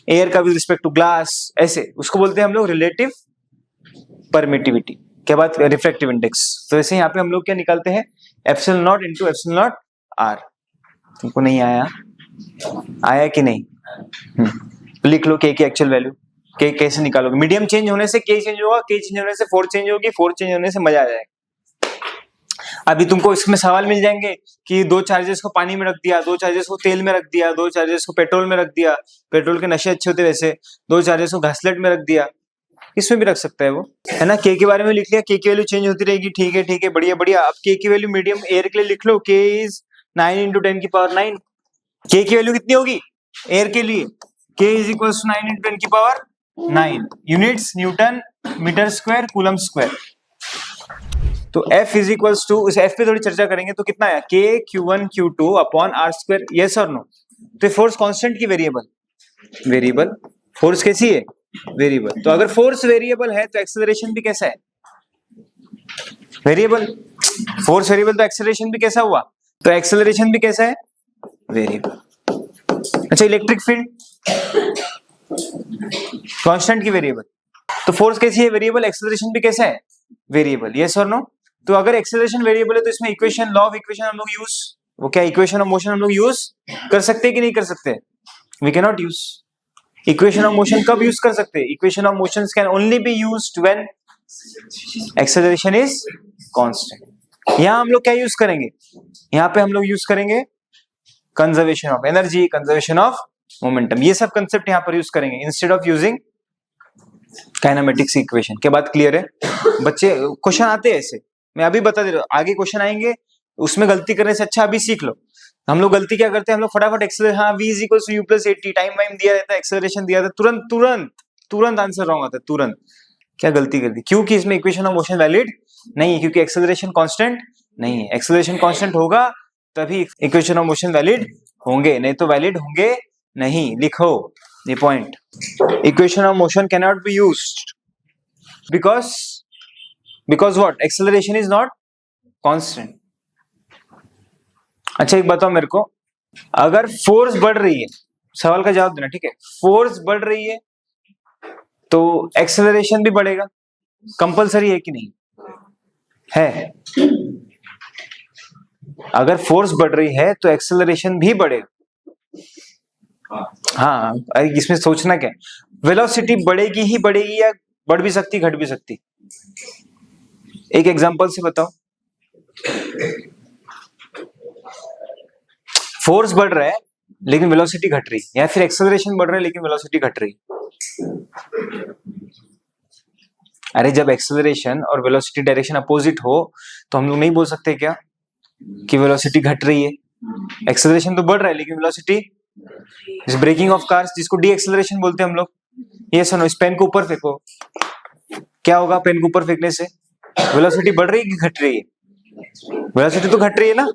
air का विद रिस्पेक्ट टू ग्लास, ऐसे उसको बोलते हैं हम लोग रिलेटिव परमिटिविटी। क्या बात, रिफ्रैक्टिव इंडेक्स। तो ऐसे यहाँ पे हम लोग क्या निकालते हैं, epsilon not into epsilon naught R। तुमको नहीं आया, आया कि नहीं, लिख लो K की एक्चुअल वैल्यू। के कैसे निकालोगे? मीडियम चेंज होने से के चेंज होगा, के चेंज होने से फोर्स चेंज होगी, फोर्स चेंज होने से मजा आ जाएगा। अभी तुमको इसमें सवाल मिल जाएंगे कि दो चार्जेस को पानी में रख दिया, दो चार्जेस को तेल में रख दिया, दो चार्जेस को पेट्रोल में रख दिया, पेट्रोल के नशे अच्छे होते वैसे, दो चार्जेस को घासलेट में रख दिया, इसमें भी रख सकता है वो, है ना। के बारे में लिख लिया, के की वैल्यू चेंज होती रहेगी, ठीक है, बढ़िया बढ़िया। अब के की वैल्यू मीडियम एयर के लिए लिख लो, के इज 9 × 10⁹। के की वैल्यू कितनी होगी एयर के लिए? K is equal to 9 × 10⁹ units, newton metre square coulomb square. तो F इज इक्वल्स टू, उस F पे थोड़ी चर्चा करेंगे, तो कितना है K Q1 Q2 upon R square, yes और नो। तो फोर्स कांस्टेंट की वेरिएबल, फोर्स कैसी है? वेरिएबल। तो अगर फोर्स वेरिएबल है तो एक्सेलरेशन भी कैसा है? वेरिएबल। फोर्स वेरिएबल तो एक्सेलरेशन भी कैसा हुआ? तो एक्सेलरेशन भी कैसा है? वेरिएबल। अच्छा, इलेक्ट्रिक फील्ड कांस्टेंट की वेरिएबल, तो फोर्स कैसी है? वेरिएबल। एक्सेलरेशन भी कैसा है? वेरिएबल, यस और नो। तो अगर एक्सेलरेशन वेरिएबल है तो इसमें इक्वेशन, लॉ ऑफ इक्वेशन हम लोग यूज, वो क्या इक्वेशन ऑफ मोशन हम लोग यूज कर सकते हैं कि नहीं कर सकते? We can not use. Equation of motion कब यूज कर सकते हैं? Equation of motions can only be used when acceleration is constant. यहां हम लोग क्या यूज करेंगे? यहां पे हम लोग यूज करेंगे conservation of energy, conservation of momentum, ये सब कंसेप्ट यहां पर यूज करेंगे instead of using kinematics equation. क्या बात क्लियर है बच्चे? क्वेश्चन आते हैं ऐसे, मैं अभी बता दे रहा हूं, आगे क्वेश्चन आएंगे, उसमें गलती करने से अच्छा अभी सीख लो। हम लोग गलती क्या करते हैं? हम लोग फटाफट एक्सेलरेशन, हाँ v = u + 80, टाइम वाइम दिया रहता है, एक्सेलरेशन दिया रहता है, तुरंत आंसर रॉन्ग आता है, तुरंत। क्या गलती कर दी? क्योंकि इसमें इक्वेशन ऑफ मोशन वैलिड नहीं है, क्योंकि एक्सेलरेशन कांस्टेंट नहीं है। एक्सेलरेशन कांस्टेंट होगा तभी इक्वेशन ऑफ मोशन वैलिड होंगे, नहीं तो वैलिड होंगे नहीं। लिखो ये point, equation of motion can not be used because what? Acceleration is not constant. अच्छा एक बताओ मेरे को, अगर फोर्स बढ़ रही है, सवाल का जवाब देना, ठीक है? फोर्स बढ़ रही है तो एक्सेलरेशन भी बढ़ेगा, कंपलसरी है कि नहीं है? अगर फोर्स बढ़ रही है तो एक्सेलरेशन भी बढ़ेगा। हाँ, इसमें सोचना क्या, वेलोसिटी बढ़ेगी ही बढ़ेगी या बढ़ भी सकती, घट भी सकती? एक एग्जांपल से बताओ। फोर्स बढ़ रहा है लेकिन वेलोसिटी घट रही, या फिर एक्सेलरेशन बढ़ रहा है लेकिन वेलोसिटी घट रही। अरे जब एक्सेलरेशन और वेलोसिटी डायरेक्शन अपोजिट हो तो हम लोग नहीं बोल सकते क्या कि वेलोसिटी घट रही है? एक्सेलरेशन तो बढ़ रहा है लेकिन वेलोसिटी, इस ब्रेकिंग ऑफ कार्स, जिसको डी एक्सेलरेशन बोलते हैं हम लोग। ये सुनो, इस पेन को ऊपर फेंको, क्या होगा? पेन को ऊपर फेंकने से वेलोसिटी बढ़ रही है कि घट रही है? वेलोसिटी तो घट रही है ना।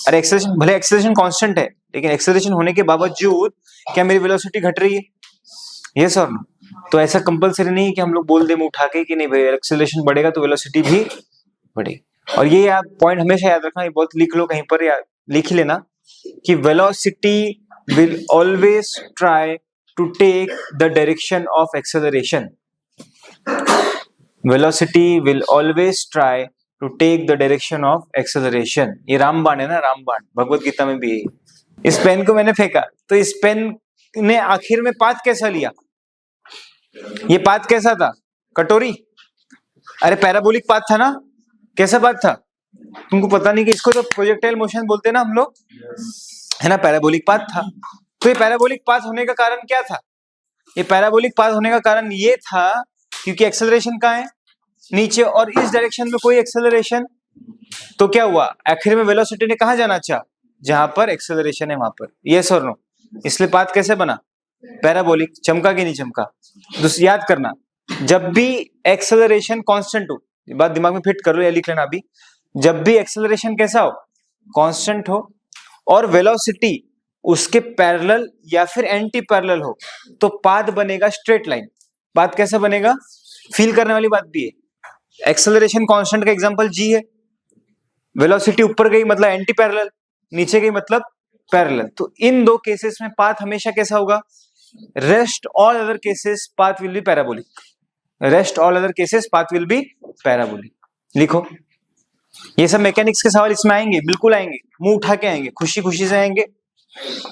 अरे एक्सेलरेशन, भले एक्सेलरेशन कांस्टेंट है लेकिन एक्सेलरेशन होने के बावजूद क्या मेरी वेलोसिटी घट रही है? यस और नो। तो ऐसा कंपलसरी नहीं है कि हम लोग बोल दें मुंह उठा के कि नहीं भाई एक्सेलरेशन बढ़ेगा तो वेलोसिटी भी बढ़ेगी। और ये आप पॉइंट हमेशा याद रखना, ये बहुत लिख लो कहीं पर, या लिख लेना कि velocity will always try to take the direction of acceleration. velocity will always try to take the direction of acceleration। ये रामबाण है ना, रामबाण भगवत गीता में भी है। इस पेन को मैंने फेंका तो इस पेन ने आखिर में पाथ कैसा लिया? ये पाथ कैसा था? कटोरी। अरे पैराबोलिक पाथ था ना, कैसा पाथ था? तुमको पता नहीं कि इसको तो प्रोजेक्टाइल मोशन बोलते हैं ना हम लोग, है ना? पैराबोलिक पाथ था। तो ये पैराबोलिक पाथ होने का कारण क्या था? ये पैराबोलिक पाथ होने का कारण ये था क्योंकि एक्सेलरेशन कहाँ है? नीचे, और इस डायरेक्शन में कोई एक्सेलरेशन, तो क्या हुआ? आखिर में वेलोसिटी ने कहाँ जाना चाहा? जहां पर एक्सेलरेशन है वहां पर। यस और नो। इसलिए पाथ कैसे बना? पैराबोलिक। चमका कि नहीं चमका? दूसरी याद करना, जब भी एक्सेलरेशन कांस्टेंट हो, ये बात दिमाग में फिट कर लो या लिख लेना अभी, जब भी एक्सेलरेशन कैसा हो? कांस्टेंट हो, और वेलोसिटी उसके पैरेलल या फिर एंटी पैरेलल हो, तो पाथ बनेगा स्ट्रेट लाइन। पाथ कैसा बनेगा? फील करने वाली बात भी है। एक्सेलरेशन कांस्टेंट का एग्जांपल जी है, वेलोसिटी ऊपर गई मतलब एंटी पैरेलल, नीचे गई मतलब पैरेलल। तो इन दो केसेस में पाथ हमेशा कैसा होगा? Rest all other cases path will be parabolic. Rest all other cases path will be parabolic. लिखो, ये सब मैकेनिक्स के सवाल इसमें आएंगे, बिल्कुल आएंगे, मुंह उठा के आएंगे, खुशी खुशी से आएंगे,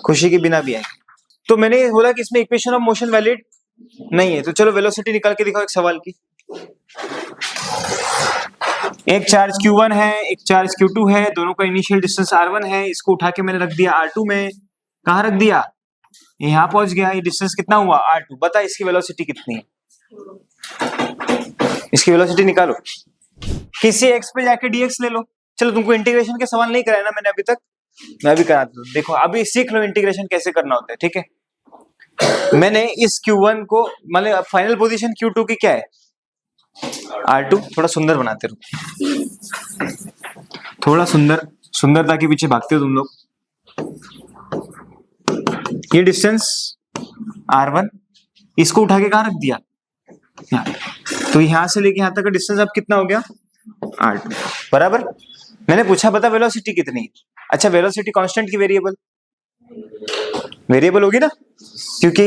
खुशी के बिना भी आएंगे। तो मैंने बोला कि इसमें इक्वेशन ऑफ मोशन वैलिड नहीं है। तो चलो वेलोसिटी निकाल के दिखाओ एक सवाल की। एक चार्ज Q1 है, एक चार्ज Q2 है, दोनों का इनिशियल डिस्टेंस R1 है। इसको उठा के मैंने रख दिया R2 में। कहाँ रख दिया? यहाँ पहुंच गया। ये डिस्टेंस कितना हुआ? R2। बता इसकी वेलोसिटी कितनी है? इसकी वेलोसिटी निकालो। किसी x पे जाके dx ले लो। चलो तुमको इंटीग्रेशन के सवाल नहीं कराया ना मैंने अभी तक, मैं भी कराता हूँ। देखो अभी सीख लो इंटीग्रेशन कैसे करना होता है, ठीक है। मैंने इस Q1 को मतलब फाइनल पोजीशन Q2 की क्या है? R2। थोड़ा सुंदर बनाते रहो, थोड़ा सुंदरता के पीछे भागते हो तुम लोग। ये डिस्टेंस R1, इसको उठा के कहाँ रख दिया? यहाँ। तो यहां से लेके यहां तक का डिस्टेंस अब कितना हो गया? R2 बराबर। मैंने पूछा बता वेलोसिटी कितनी है। अच्छा वेलोसिटी कांस्टेंट की वेरिएबल होगी ना, क्योंकि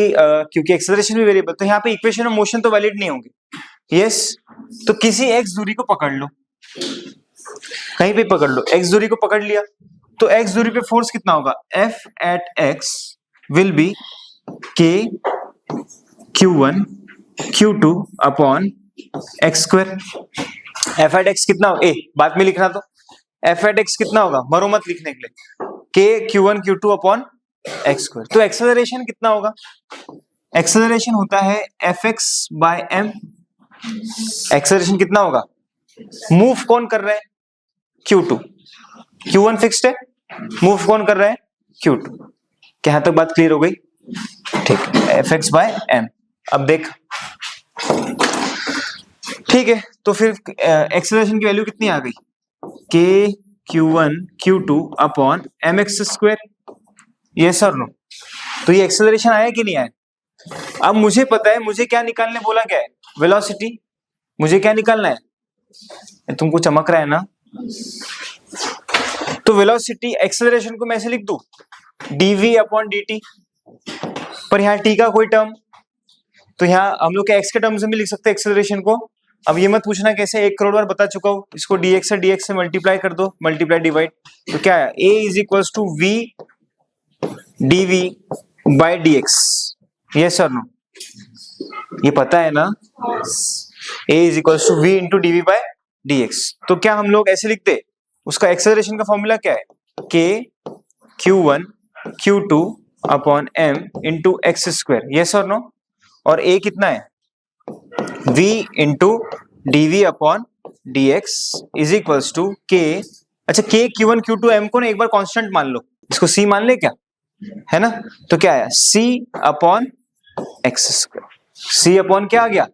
एक्सेलरेशन भी वेरिएबल। तो यहाँ पे इक्वेशन ऑफ मोशन तो वैलिड नहीं होंगे। यस, तो किसी x दूरी को पकड़ लो, कहीं पे पकड़ लो। x दूरी को पकड़ लिया तो x दूरी पे फोर्स कितना होगा? F at x will be K Q1 Q2 upon x square. F at x कितना होगा? बाद में लिखना। तो F at x कितना होगा? मरो मत लिखने के लिए। K Q1 Q2 upon x square. तो एक्सेलरेशन कितना होगा? एक्सेलरेशन होता है Fx बाय m। एक्सेलरेशन कितना होगा? मूव कौन कर रहा है? Q2। Q1 फिक्स्ड है, मूव कौन कर रहा है? Q2। क्या यहां तक बात क्लियर हो गई? ठीक है, Fx बाय m। अब देख, ठीक है, तो फिर एक्सेलरेशन की वैल्यू कितनी आ गई? K Q1 Q2 upon mx square. Yes और नो? तो ये एक्सेलरेशन आया कि नहीं आया? अब मुझे पता है मुझे क्या निकालने बोला गया है? वेलोसिटी। मुझे क्या निकालना है? तुमको चमक रहा है ना? तो वेलोसिटी एक्सेलरेशन को मैं ऐसे लिख दूं dv अपॉन dt, पर यहाँ t का कोई टर्म, तो यहाँ हम लोग x के टर्म्स में भी लिख सकते हैं एक्सेलरेशन को। अब ये मत पूछना कैसे, 1 करोड़ बार बता चुका हूँ। इसको dx से मल्टीप्लाई कर दो, मल्टीप्लाई डिवाइड। तो क्या है? a is equals to v dv by dx। Yes और नो? ये पता है ना? a is equals to v into dv by dx। तो क्या हम लोग ऐसे लिखते? उसका एक्सेलरेशन का फॉर्मूला क्या है? k q1 q2 upon m into X square. Yes और नो? और a कितना है? v into dv upon dx is equals to k। अच्छा k q1 q2 m को ना एक बार कांस्टेंट मान लो, इसको c मान ले क्या, है ना? तो क्या आया? c upon X square. c upon क्या आ गया?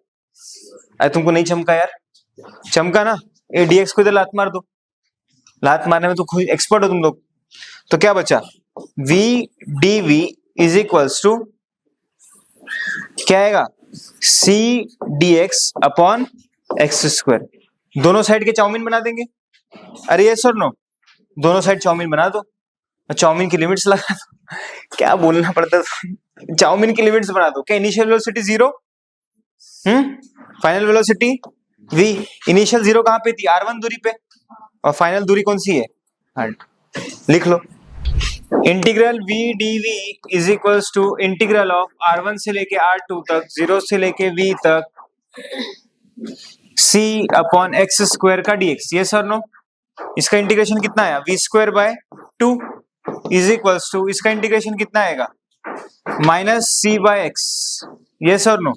अरे तुमको नहीं चमका यार? चमका ना? ए dx को इधर लात मार दो, लात मारने में तो खुद एक्सपर्ट हो तुम लोग। तो क्या बचा? v dv is equals to क्या आएगा? c dx upon X square. दोनों साइड के चाउमीन बना देंगे। अरे ये सर नो, दोनों साइड चाउमीन बना दो, चाउमीन की लिमिट्स लगा दो। क्या बोलना पड़ता है? चाउमीन की लिमिट्स बना दो। क्या initial velocity 0, final velocity v। Initial 0 कहां पे थी? R1 दूरी पे, और फाइनल दूरी कौन सी है? लिख लो, integral v dv is equals to integral of R1 से लेके R2 तक, 0 से लेके v तक, c अपॉन एक्स स्क्वायर का dx। ये सर नो? इसका इंटीग्रेशन कितना आया? v square by 2 is equals to, इसका इंटीग्रेशन कितना आएगा? Minus c by X. ये सर नो?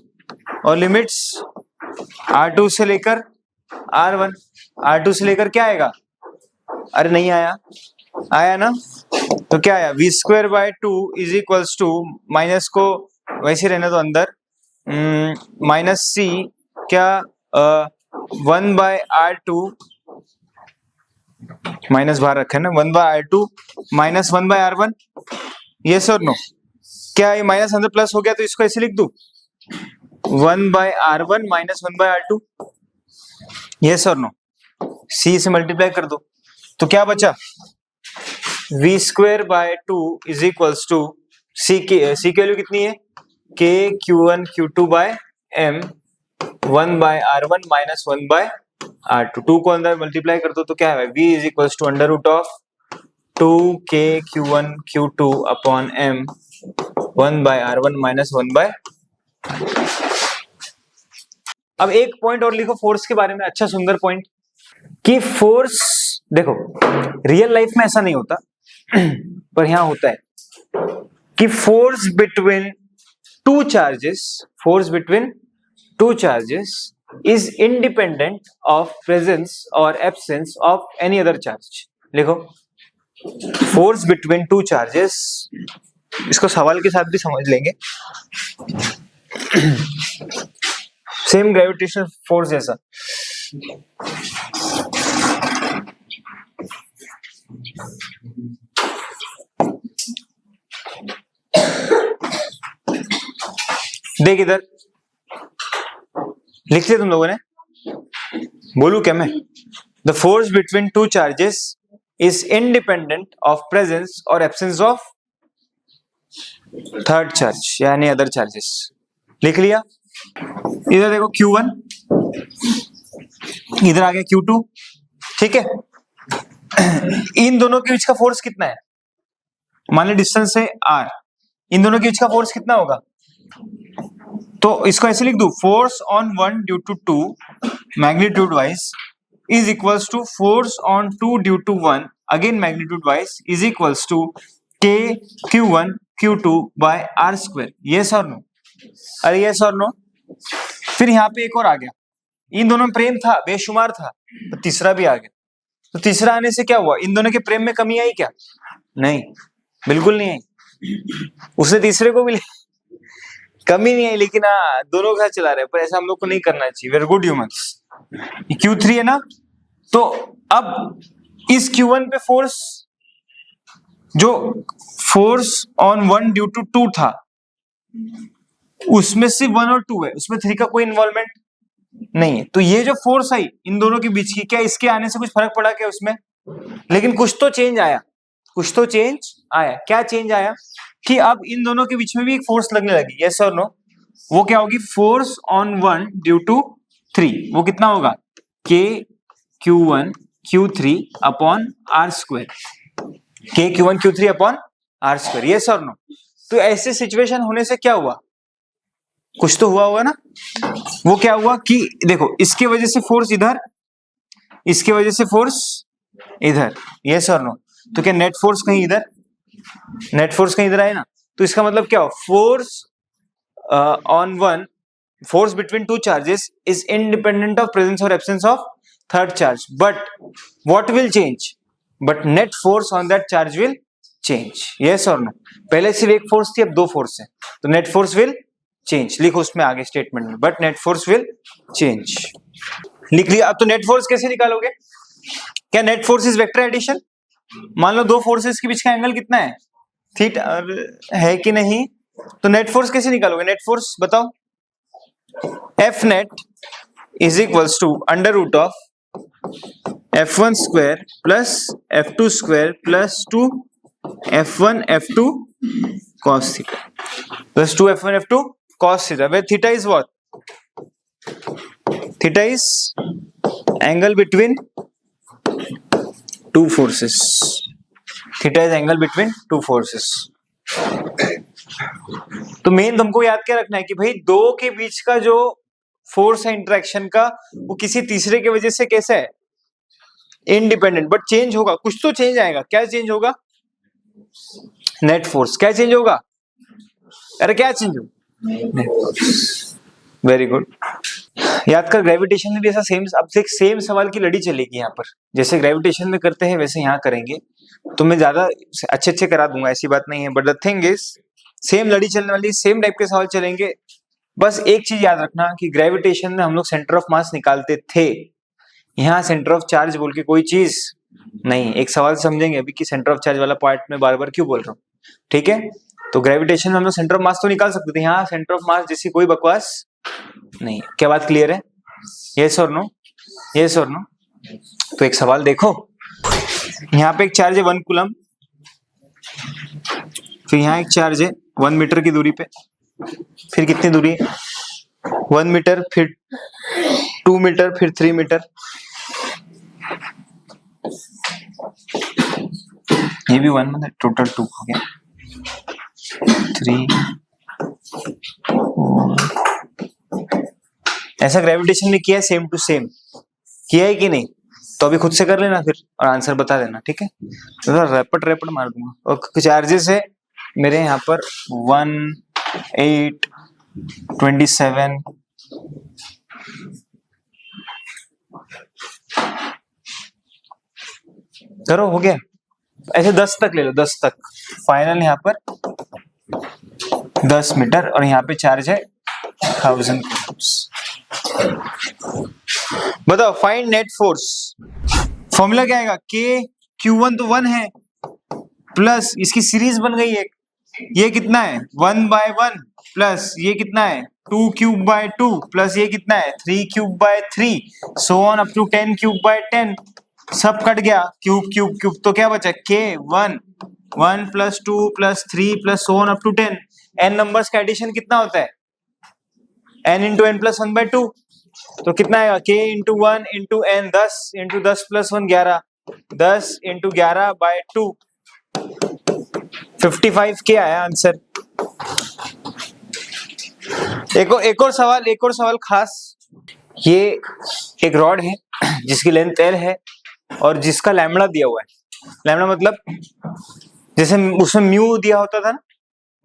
और लिमिट्स R2 से लेकर R1, R2 से लेकर क्या आएगा? अरे नहीं आया, आया ना? तो क्या आया? v square by 2 is equals to, minus को वैसे रहने दो अंदर, माइनस c क्या 1 बाय R2, माइनस बाहर रखा है ना, 1 by R2 minus 1 by R1। Yes और नो? क्या ये माइनस अंदर प्लस हो गया? तो इसको ऐसे लिख दूं 1 by R1 minus 1 by R2। Yes और नो? c से मल्टीप्लाई कर दो, तो क्या बचा? v square by 2 is equals to c की वैल्यू कितनी है? k q1 q2 by m 1 by R1 minus 1 by R2। 2 को अंदर मल्टीप्लाई कर दो तो क्या है? v is equals to under root of 2k q1 q2 upon m 1 by R1 minus 1 by अब एक पॉइंट और लिखो फोर्स के बारे में, अच्छा सुंदर पॉइंट, कि फोर्स देखो रियल लाइफ में ऐसा नहीं होता पर यहां होता है कि force between two charges is independent of presence और absence of any other charge. लिखो फोर्स बिटवीन टू चार्जेस, इसको सवाल के साथ भी समझ लेंगे, सेम ग्रेविटेशनल फोर्स जैसा। देख इधर लिख लिया तुम लोगों ने, बोलू क्या मैं? The force between two charges is independent of presence और एब्सेंस ऑफ थर्ड चार्ज यानी अदर चार्जेस। लिख लिया? इधर देखो Q1, इधर आ गया Q2, ठीक है। इन दोनों के बीच का फोर्स कितना है? मान ली डिस्टेंस है R, इन दोनों के बीच का फोर्स कितना होगा? तो इसको ऐसे लिख दूं, force on one due to two magnitude wise is equals to force on two due to one again magnitude wise is equals to K Q1 Q2 by R square. Yes और no? अरे yes और no? फिर यहाँ पे एक और आ गया, इन दोनों में प्रेम था, बेशुमार था, तो तीसरा भी आ गया। तो तीसरा आने से क्या हुआ? इन दोनों के प्रेम में कमी आई क्या? नहीं, बिल्कुल नहीं आई। उसने तीसरे को भी कमी नहीं आई, लेकिन दोनों का चला रहे, पर ऐसा हम लोग को नहीं करना चाहिए। Very good humans. Q3 है ना, तो अब इस Q1 पे फोर्स, जो force on one due to two था, उसमें सिर्फ 1 और 2 है, उसमें 3 का कोई इन्वॉल्वमेंट नहीं है। तो ये जो फोर्स आई इन दोनों के बीच की, क्या इसके आने से कुछ फर्क पड़ा क्या उसमें? लेकिन कुछ तो चेंज आया, कुछ तो चेंज आया। क्या चेंज आया? कि अब इन दोनों के बीच में भी एक फोर्स लगने लगी। यस और नो? वो क्या होगी? Force on one due to 3, वो कितना होगा? K Q1 Q3 upon R square, K Q1 Q3 upon R square. Yes और नो? तो ऐसे सिचुएशन होने से क्या हुआ? कुछ तो हुआ होगा ना। वो क्या हुआ कि देखो, इसके वजह से फोर्स इधर, इसके वजह से फोर्स इधर। यस और नो? तो क्या नेट फोर्स कहीं इधर, नेट फोर्स कहीं इधर आए ना? तो इसका मतलब क्या हो? Force on one, force between two charges is independent of presence और absence of third charge, but what will change? But net force on that charge will change. Yes और नो? पहले सिर्फ एक फोर्स थी, अब 2 फोर्स है, तो net force will change. लिखो उसमें आगे स्टेटमेंट में, but net force will change. लिख लिया? अब तो नेट फोर्स कैसे निकालोगे? क्या net force is vector addition? मान लो 2 फोर्सेस के बीच का एंगल कितना है? थीटा है कि नहीं? तो नेट फोर्स कैसे निकालोगे? नेट फोर्स बताओ। F net is equals to under root of F1 square plus F2 square plus 2 F1 F2 cos theta plus 2 F1 F2 cos theta, where theta is what? Theta is angle between two forces. Theta is angle between two forces. तो main तुमको याद क्या रखना है कि भाई दो के बीच का जो फोर्स है इंटरेक्शन का, वो किसी तीसरे की वजह से कैसा है? इंडिपेंडेंट, बट चेंज होगा, कुछ तो चेंज आएगा। क्या चेंज होगा? Net force. क्या चेंज होगा? अरे क्या चेंज होगा? Very good. याद कर, ग्रेविटेशन में भी ऐसा सेम, अब से सेम सवाल की लड़ी चलेगी यहाँ पर, जैसे ग्रेविटेशन में करते हैं वैसे यहाँ करेंगे। तो मैं ज्यादा अच्छे करा दूंगा, ऐसी बात नहीं है, but the thing is same लड़ी चलने वाली, सेम टाइप के सवाल चलेंगे। बस एक चीज याद रखना कि ग्रेविटेशन में हम लोग सेंटर ऑफ मास निकालते थे, यहाँ सेंटर ऑफ चार्ज बोल के कोई चीज नहीं। एक सवाल समझेंगे अभी कि सेंटर ऑफ चार्ज वाला पार्ट में बार बार क्यों बोल रहा हूँ, ठीक है? तो ग्रेविटेशन में हम लोग सेंटर ऑफ मास तो निकाल सकते थे, यहाँ सेंटर ऑफ मास जैसी कोई बकवास नहीं। क्या बात क्लियर है? यस और नो? यस और नो? तो एक सवाल देखो, यहाँ पे एक चार्ज है 1 कूलम, फिर यहाँ एक चार्ज है 1 मीटर की दूरी पे, फिर कितनी दूरी है? 1 मीटर, फिर 2 मीटर, फिर 3 मीटर। ये भी 1 मतलब टोटल 2 हो गया, 3 ऐसा ग्रेविटेशन ने किया सेम टू सेम, किया है कि नहीं? तो अभी खुद से कर लेना फिर और आंसर बता देना, ठीक है? तो रैपिड मार दूंगा। और चार्जेस है मेरे यहाँ पर 1, 8, 27, करो, हो गया। ऐसे 10 तक ले लो, 10 तक फाइनल। यहाँ पर 10 मीटर और यहाँ पे चार्ज है 1000 कूलम्ब्स। बताओ फाइंड नेट फोर्स। फॉर्मूला क्या आएगा? के Q1 तो 1 है, प्लस इसकी सीरीज बन गई एक, ये कितना है 1/1, प्लस ये कितना है 2^2, प्लस ये कितना है 3^3, सो ऑन अप टू 10^10। सब कट गया, क्यूब, तो क्या बचा? K1 1 + 2 + 3 + so on up to 10। n numbers का एडिशन कितना होता है? n × n + 1/2। तो कितना आएगा? K × 1 × n 10 × 10 + 1 11, 10 × 11/2, 55 K आया आंसर। एक और सवाल खास। ये एक रॉड है जिसकी लेंथ L है और जिसका लैम्बडा दिया हुआ है। लैम्बडा मतलब जैसे उसमें म्यू दिया होता था ना,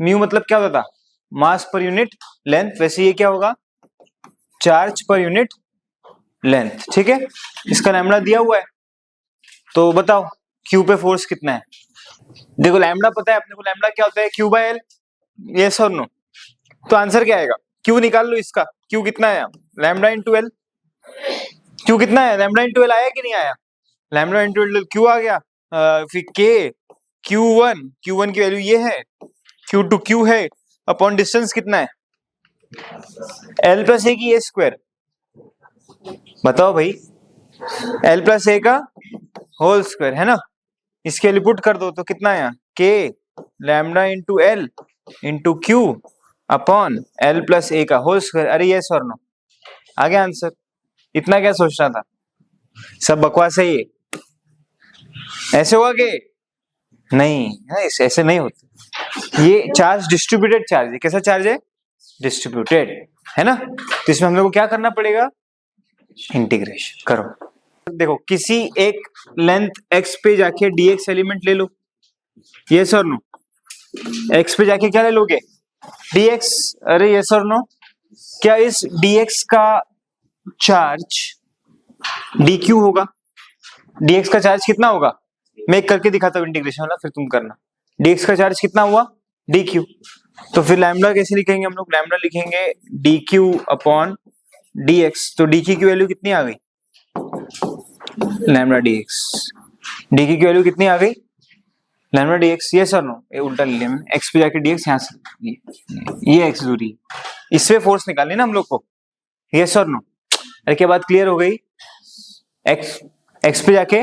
म्यू मतलब क्या होता था? मास पर यूनिट लेंथ। वैसे ये क्या होगा? चार्ज पर यूनिट लेंथ, ठीक है? इसका लैम्बडा दिया हुआ है, तो बताओ क्यू पे फोर्स कितना है? देखो लैम्बडा पता है अपने को, लैम्बडा क्या होता है? Q/L, यस और नो? तो आंसर क्या आएगा? क्यू निकाल लो इसका। क्यू कितना है? Lambda × L। क्यू कितना है? लैम्बडा × L आया कि नहीं आया? लैम्बडा × L क्यू आ गया। फिर K Q1 की वैल्यू ये है, Q2 Q है, अपॉन डिस्टेंस कितना है? L + A की A²। बताओ भाई, L + A का होल स्क्वायर है ना? इसके लिए पुट कर दो तो कितना आया? K lambda × L × Q upon L + A का होल स्क्वायर। अरे यस और नो? आ गया आंसर। इतना क्या सोचना था? सब बकवास है ये। ऐसे होगा कि नहीं है? ऐसे नहीं होते। ये चार्ज डिस्ट्रीब्यूटेड चार्ज है। कैसा चार्ज है? डिस्ट्रीब्यूटेड, है ना? तो इसमें हम लोग को क्या करना पड़ेगा? इंटीग्रेशन करो। देखो किसी एक लेंथ x पे जाके dx एलिमेंट ले लो, यस और नो? x पे जाके क्या ले लोगे? dx। अरे यस और नो? क्या इस dx का चार्ज dq होगा? dx का चार्ज कितना होगा? मैं एक करके दिखाता हूँ इंटीग्रेशन वाला, फिर तुम करना। dx का चार्ज कितना हुआ? dq। तो फिर लैम्बडा कैसे लिखेंगे हम लोग? लैम्बडा लिखेंगे dq अपॉन dx। तो dq की वैल्यू कितनी आ गई? Lambda dx। dq की वैल्यू कितनी आ गई? Lambda dx। यस और नो? ये उल्टा ले लिया मैंने, x पे जाके dx, यहाँ से ये x दूरी है, इससे फोर्स निकालनी ना हम लोग को। यस और नो? अरे क्या बात क्लियर हो गई? x पे जाके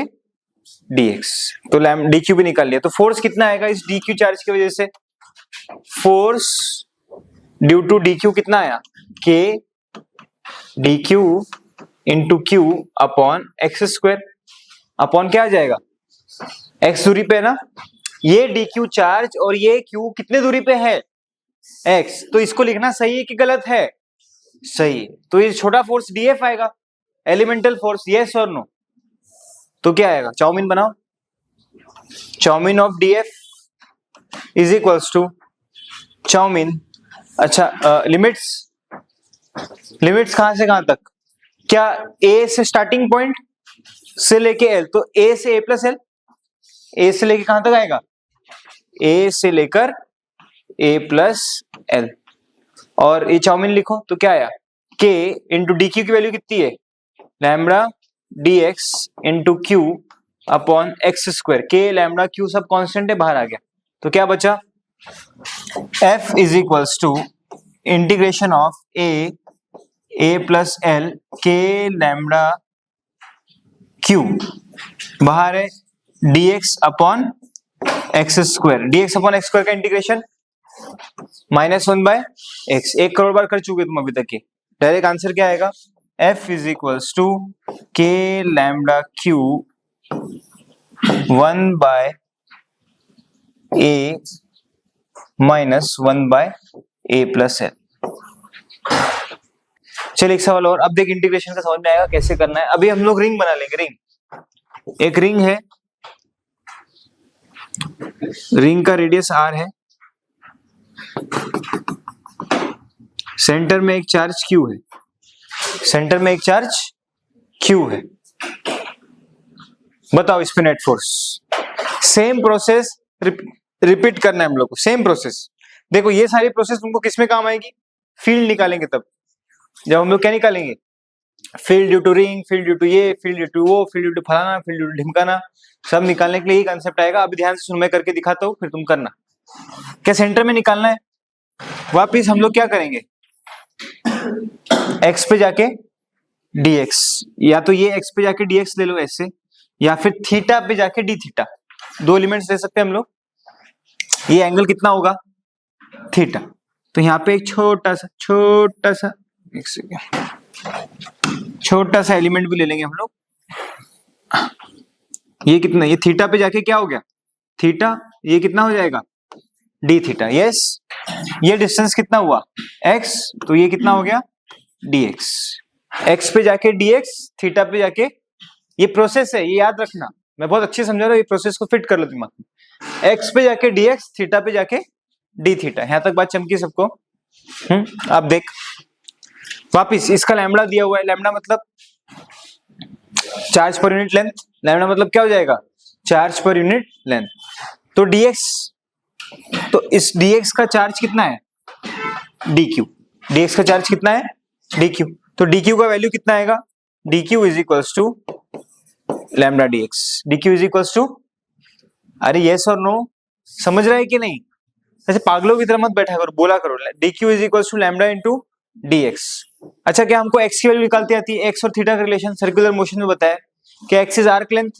dx, तो dq भी निकाल लिया। तो फोर्स कितना आएगा इस dq चार्ज की वजह से? फोर्स ड्यू टू dq कितना आया? k dq × q upon x²। Upon क्या आ जाएगा? x दूरी पे है ना? ये dq चार्ज और ये q कितने दूरी पे है? x। तो इसको लिखना सही है कि गलत है? सही है। तो ये छोटा फोर्स df आएगा, एलिमेंटल फोर्स। यस और नो? तो क्या आएगा? चाउमीन बनाओ। Chowmein of df is equals to chowmein. अच्छा लिमिट्स कहां से कहां तक? क्या a से स्टार्टिंग पॉइंट से लेके l, तो a से a + l, a से लेके कहां तक आएगा? a से लेकर a + l। और ये चाउमीन लिखो तो क्या आया? k × dq की वैल्यू कितनी है? Lambda dx × q upon x²। k lambda q सब कांस्टेंट है, बाहर आ गया। तो क्या बचा? f is equals to integration of a + l k lambda q, बाहर है dx upon x²। dx upon x² का इंटीग्रेशन -1/x। 1 करोड़ बार कर चुके तुम अभी तक के। डायरेक्ट आंसर क्या आएगा? f is equals to k lambda q 1/a - 1/a A plus L. चल एक सवाल और, अब देख इंटीग्रेशन का समझ में आएगा कैसे करना है। अभी हम लोग रिंग बना लेंगे। रिंग, एक रिंग है, रिंग का रेडियस r है, सेंटर में एक चार्ज q है, सेंटर में एक चार्ज q है। बताओ इस पे net force. Same process repeat करना है हम लोग को, सेम प्रोसेस। देखो ये सारी प्रोसेस तुमको किस में काम आएगी, फील्ड निकालेंगे तब। जब हम लोग क्या निकालेंगे, field due to ring, field due to ये, फील्ड ड्यू टू वो, फील्ड ड्यू टू फलाना, फील्ड ड्यू टू ढिमकाना, सब निकालने के लिए यही कंसेप्ट आएगा। अभी ध्यान से सुन, मैं करके दिखाता हूँ, फिर तुम करना। क्या सेंटर में निकालना है, वापिस हम लोग क्या करेंगे, x पे जाके dx, या तो ये x पे जाके dx ले लो ऐसे, या फिर थीटा पे जाके d थीटा, दो एलिमेंट्स ले सकते हैं हम लोग। ये एंगल कितना होगा, थीटा। तो यहाँ पे एक छोटा सा एक सेकेंड, छोटा सा एलिमेंट भी ले लेंगे हम लोग। ये कितना, ये थीटा पे जाके क्या हो गया, थीटा, ये कितना हो जाएगा, डी थीटा। यस, ये डिस्टेंस कितना हुआ, x, तो ये कितना हो गया, dx। x पे जाके dx, थीटा पे जाके, ये प्रोसेस है, ये याद रखना, मैं बहुत अच्छे समझा रहा हूँ, ये प्रोसेस को फिट कर लो दिमाग में। x पे जाके dx, थीटा पे जाके d थीटा। यहां तक बात चमकी सबको। अब देख वापिस, इसका लैम्बडा दिया हुआ है, लैम्बडा मतलब charge per unit length, lambda मतलब क्या हो जाएगा, चार्ज पर यूनिट लेंथ। तो dx, तो इस dx का चार्ज कितना है, dq, dx का चार्ज कितना है, dq। तो dq का वैल्यू कितना आएगा, dq is equals to lambda dx, dq is equals to, अरे यस और नो, समझ रहा है कि नहीं, ऐसे पागलों की तरह मत बैठा करो, बोला करो, dq is equals to lambda into dx। अच्छा, क्या हमको x की वैल्यू निकालती आती है, x और थीटा का रिलेशन सर्कुलर मोशन में बताया कि x is arc length,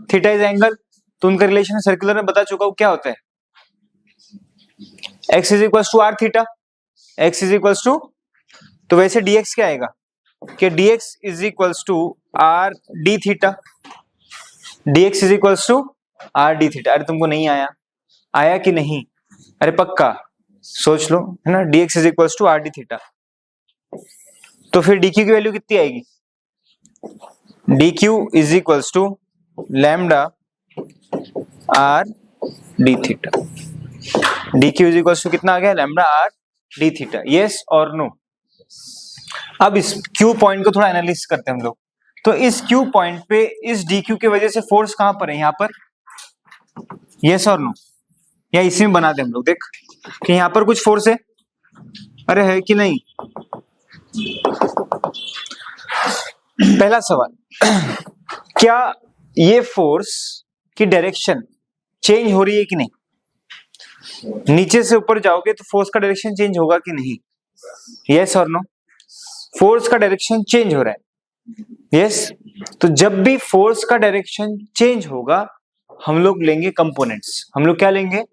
theta is angle, तो उनका रिलेशन सर्कुलर में बता चुका हूं क्या होता है, x is equals to R theta, x is equals to, तो वैसे dx क्या आएगा कि dx is equals to R D theta, dx is equals to R D theta. अरे तुमको नहीं आया, आया कि नहीं, अरे पक्का सोच लो, है ना, dx is equals to R D theta. तो फिर dq की वैल्यू कितनी आएगी, dq is equals to lambda R D theta, dq is equals to कितना आ गया, lambda R D theta. Yes और नो। अब इस q पॉइंट को थोड़ा एनालिसिस करते हैं हम लोग। तो इस q पॉइंट पे इस dq की वजह से फोर्स कहां पर है, यहां पर, यस और नो, या इसी में बना दे हम लोग, देख कि यहां पर कुछ फोर्स है, अरे है कि नहीं। पहला सवाल, क्या ये फोर्स की डायरेक्शन चेंज हो रही है कि नहीं, नीचे से ऊपर जाओगे तो फोर्स का डायरेक्शन चेंज होगा कि नहीं, यस और नो। फोर्स का डायरेक्शन चेंज हो रहा है, यस। तो जब भी फोर्स का डायरेक्शन चेंज होगा हम लोग लेंगे कंपोनेंट्स। हम लोग क्या लेंगे,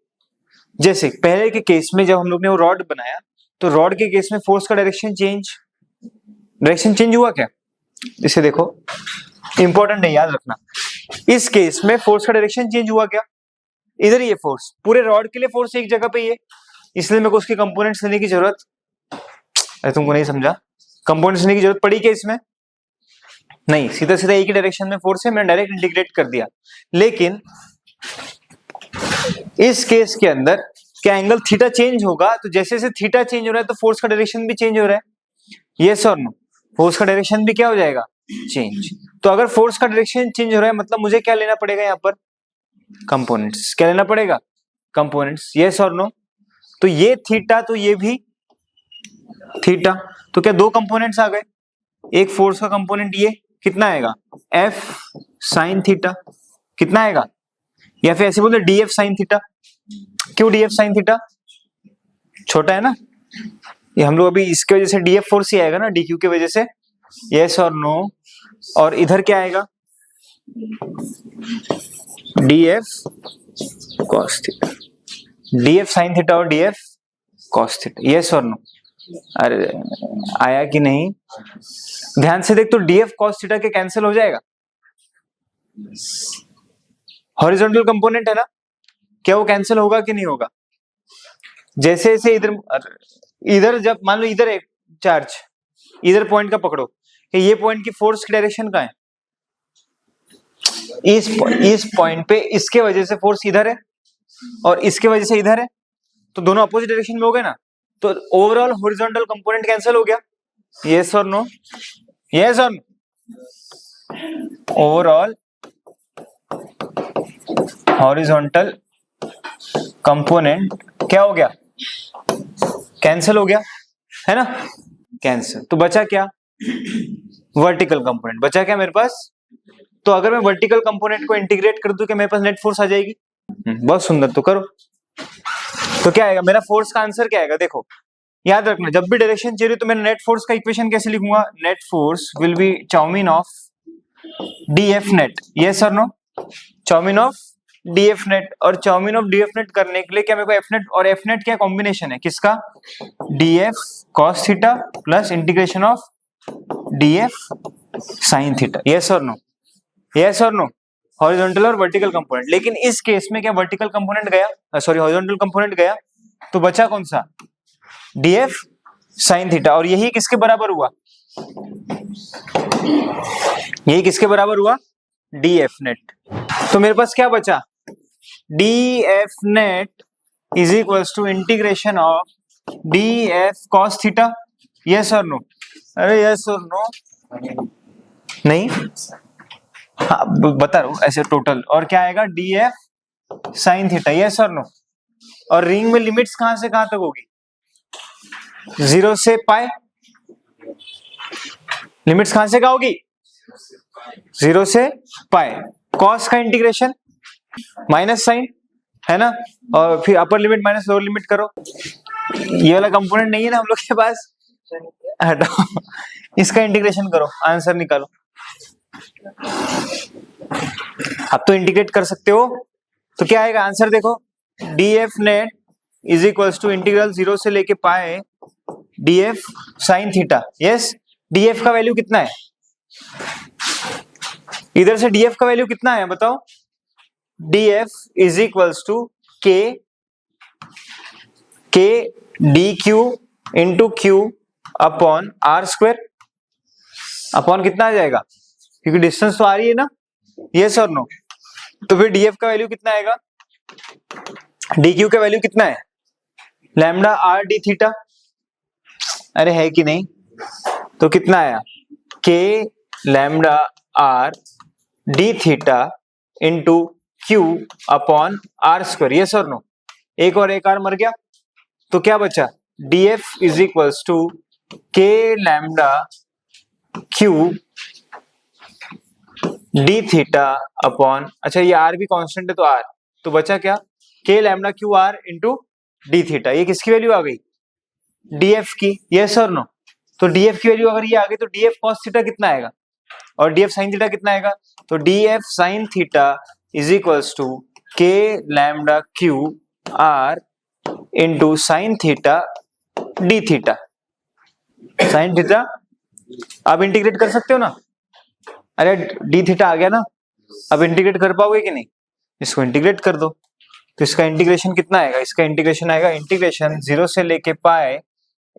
जैसे पहले के केस में जब हम लोग ने वो रॉड बनाया, तो रॉड के केस में फोर्स का डायरेक्शन चेंज हुआ क्या, इसे देखो, इंपॉर्टेंट है, याद रखना। इस केस में फोर्स का डायरेक्शन चेंज हुआ क्या, इधर ये फोर्स, पूरे रॉड के लिए फोर्स एक जगह पे ही है, इसलिए मेरे को उसके कंपोनेंट्स लेने की जरूरत, अरे तुमको नहीं समझा, कंपोनेंट्स लेने की जरूरत पड़ी क्या इसमें, नहीं, सीधा सीधा एक ही डायरेक्शन में फोर्स है, मैंने डायरेक्ट इंटीग्रेट कर दिया। लेकिन इस केस के अंदर क्या एंगल थीटा चेंज होगा, तो जैसे जैसे थीटा चेंज हो रहा है तो फोर्स का डायरेक्शन भी चेंज हो रहा है, यस और नो, फोर्स का डायरेक्शन भी क्या हो जाएगा, चेंज। तो अगर फोर्स का डायरेक्शन चेंज हो रहा है मतलब मुझे क्या लेना पड़ेगा यहाँ पर, कंपोनेंट्स। क्या लेना पड़ेगा, कंपोनेंट्स, यस और नो। तो ये थीटा, तो ये भी थीटा, तो क्या दो कंपोनेंट्स आ गए, एक फोर्स का कंपोनेंट ये कितना आएगा, एफ साइन थीटा, कितना आएगा, या फिर ऐसे बोलते डी एफ साइन थीटा। क्यों डी एफ साइन थीटा, छोटा है ना, ये हम लोग अभी इसके वजह से डी एफ फोर्स ही आएगा ना, डी क्यू की वजह से, यस और नो। और इधर क्या आएगा, d f cos theta, d f sine theta और d f cos theta, yes और नो। अरे आया कि नहीं, ध्यान से देख, तो डी एफ कॉस थीटा के कैंसिल हो जाएगा, हॉरिजॉन्टल कंपोनेंट है ना, क्या वो कैंसिल होगा कि नहीं होगा, जैसे जैसे इधर जब मान लो इधर एक चार्ज इधर पॉइंट का पकड़ो कि ये पॉइंट की फोर्स की डायरेक्शन कहाँ है, इस पॉइंट पे इसके वजह से फोर्स इधर है और इसके वजह से इधर है, तो दोनों अपोजिट डायरेक्शन में हो गए ना, तो ओवरऑल हॉरिजॉन्टल कंपोनेंट कैंसिल हो गया। यस और नो, यस और नो, ओवरऑल हॉरिजॉन्टल कंपोनेंट क्या हो गया, कैंसिल हो गया, है ना, कैंसिल। तो बचा क्या, वर्टिकल कंपोनेंट बचा क्या मेरे पास। तो अगर मैं वर्टिकल कंपोनेंट को इंटीग्रेट कर दूं कि मेरे पास नेट फोर्स आ जाएगी। बहुत सुंदर, तो करो। तो क्या आएगा मेरा फोर्स का आंसर, क्या आएगा देखो, याद रखना जब भी डायरेक्शन चाहिए तो मैं नेट फोर्स का इक्वेशन कैसे लिखूंगा, net force will be summation of DF net, yes और no, summation of DF net. और चाउमीन ऑफ डीएफ नेट करने के लिए क्या मेरे को एफ नेट और एफ नेट क्या कॉम्बिनेशन है किसका, DF cos theta plus integration of DF sine theta, yes और नो, यस और नो, हॉरिजॉन्टल और वर्टिकल कंपोनेंट। लेकिन इस केस में क्या वर्टिकल कंपोनेंट गया, सॉरी हॉरिजॉन्टल कंपोनेंट गया, तो बचा कौन सा, डीएफ साइन थीटा। और यही किसके बराबर हुआ, यही किसके बराबर हुआ, डीएफ नेट। तो मेरे पास क्या बचा, DF net is equals to integration of DF cos theta, yes और नो, अरे यस और नो नहीं, हाँ बता रहा हूं ऐसे टोटल। और क्या आएगा, डीएफ साइन थीटा, यस और नो। और रिंग में लिमिट्स कहां से कहां तक होगी, 0 से पाई, लिमिट्स कहां से कहां होगी, 0 से पाई। कॉस का इंटीग्रेशन माइनस साइन, है ना, और फिर upper limit minus lower limit करो। ये वाला कंपोनेंट नहीं है ना हम लोग के पास, हटाओ, इसका इंटीग्रेशन करो, आंसर निकालो। अब तो इंटीग्रेट कर सकते हो, तो क्या आएगा आंसर देखो, DF net is equals to integral 0 से लेके pi DF sine theta, yes. डीएफ का वैल्यू कितना है, इधर से डीएफ का वैल्यू कितना है बताओ, DF is equals to K D Q into Q upon R square, upon कितना आ जाएगा, क्योंकि डिस्टेंस तो आ रही है ना, यस और नो। तो फिर डीएफ का वैल्यू कितना आएगा, डी क्यू का वैल्यू कितना है, लैम्डा आर डी थीटा, अरे है कि नहीं, तो कितना आया, K lambda R D theta into Q upon R square, yes और नो। एक और एक आर मर गया, तो क्या बचा, डीएफ इज इक्वल्स टू के lambda Q D theta upon, अच्छा ये आर भी कांस्टेंट है तो आर, तो बचा क्या, के lambda q r into D theta. ये किसकी वैल्यू आ गई, डीएफ की, यस और नो। तो डीएफ की वैल्यू अगर ये आ गई तो डीएफ कॉस थीटा कितना आएगा और डीएफ साइन थीटा कितना आएगा, तो DF sine theta is equals to के lambda q r into sine theta d theta, sine theta. अब इंटीग्रेट कर सकते हो ना, अरे डी थीटा आ गया ना, अब इंटीग्रेट कर पाओगे कि नहीं, इसको इंटीग्रेट कर दो। तो इसका इंटीग्रेशन कितना आएगा, इसका इंटीग्रेशन आएगा इंटीग्रेशन 0 से लेके पाए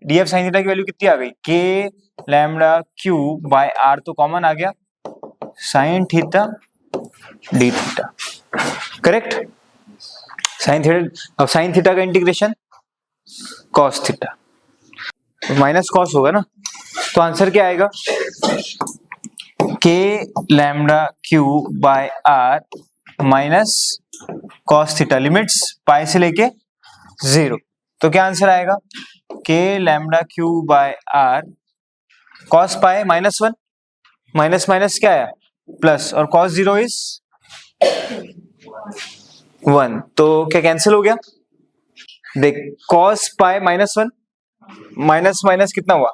डीएफ साइन थीटा की वैल्यू कितनी आ गई, k lambda q by r, तो कॉमन आ गया sine theta d theta, correct, sine theta. अब साइन थीटा का integration cos theta, minus cos होगा ना, तो आंसर क्या आएगा, k lambda q by r minus cos theta, limits pi से लेके 0, तो क्या आंसर आएगा, k lambda q by r cos pi -1, minus minus क्या आया प्लस, और कॉस 0 इज 1, तो क्या कैंसिल हो गया, देख कॉस पाई -1 माइनस माइनस कितना हुआ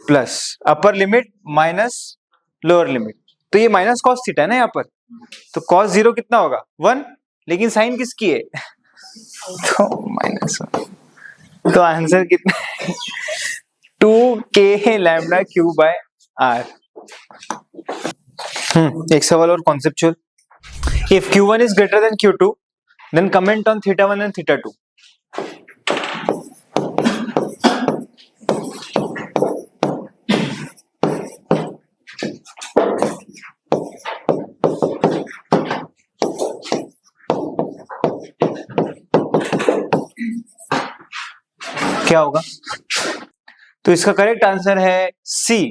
plus, upper limit minus lower limit, तो ये माइनस कॉस थीटा है ना यहाँ पर, तो कॉस 0 कितना होगा 1, लेकिन साइन किसकी है तो -1, तो आंसर कितना 2k lambda q by are. एक सवाल और conceptual, if Q1 is greater than Q2 then comment on theta 1 and theta 2। क्या होगा? तो इसका करेक्ट आंसर है सी।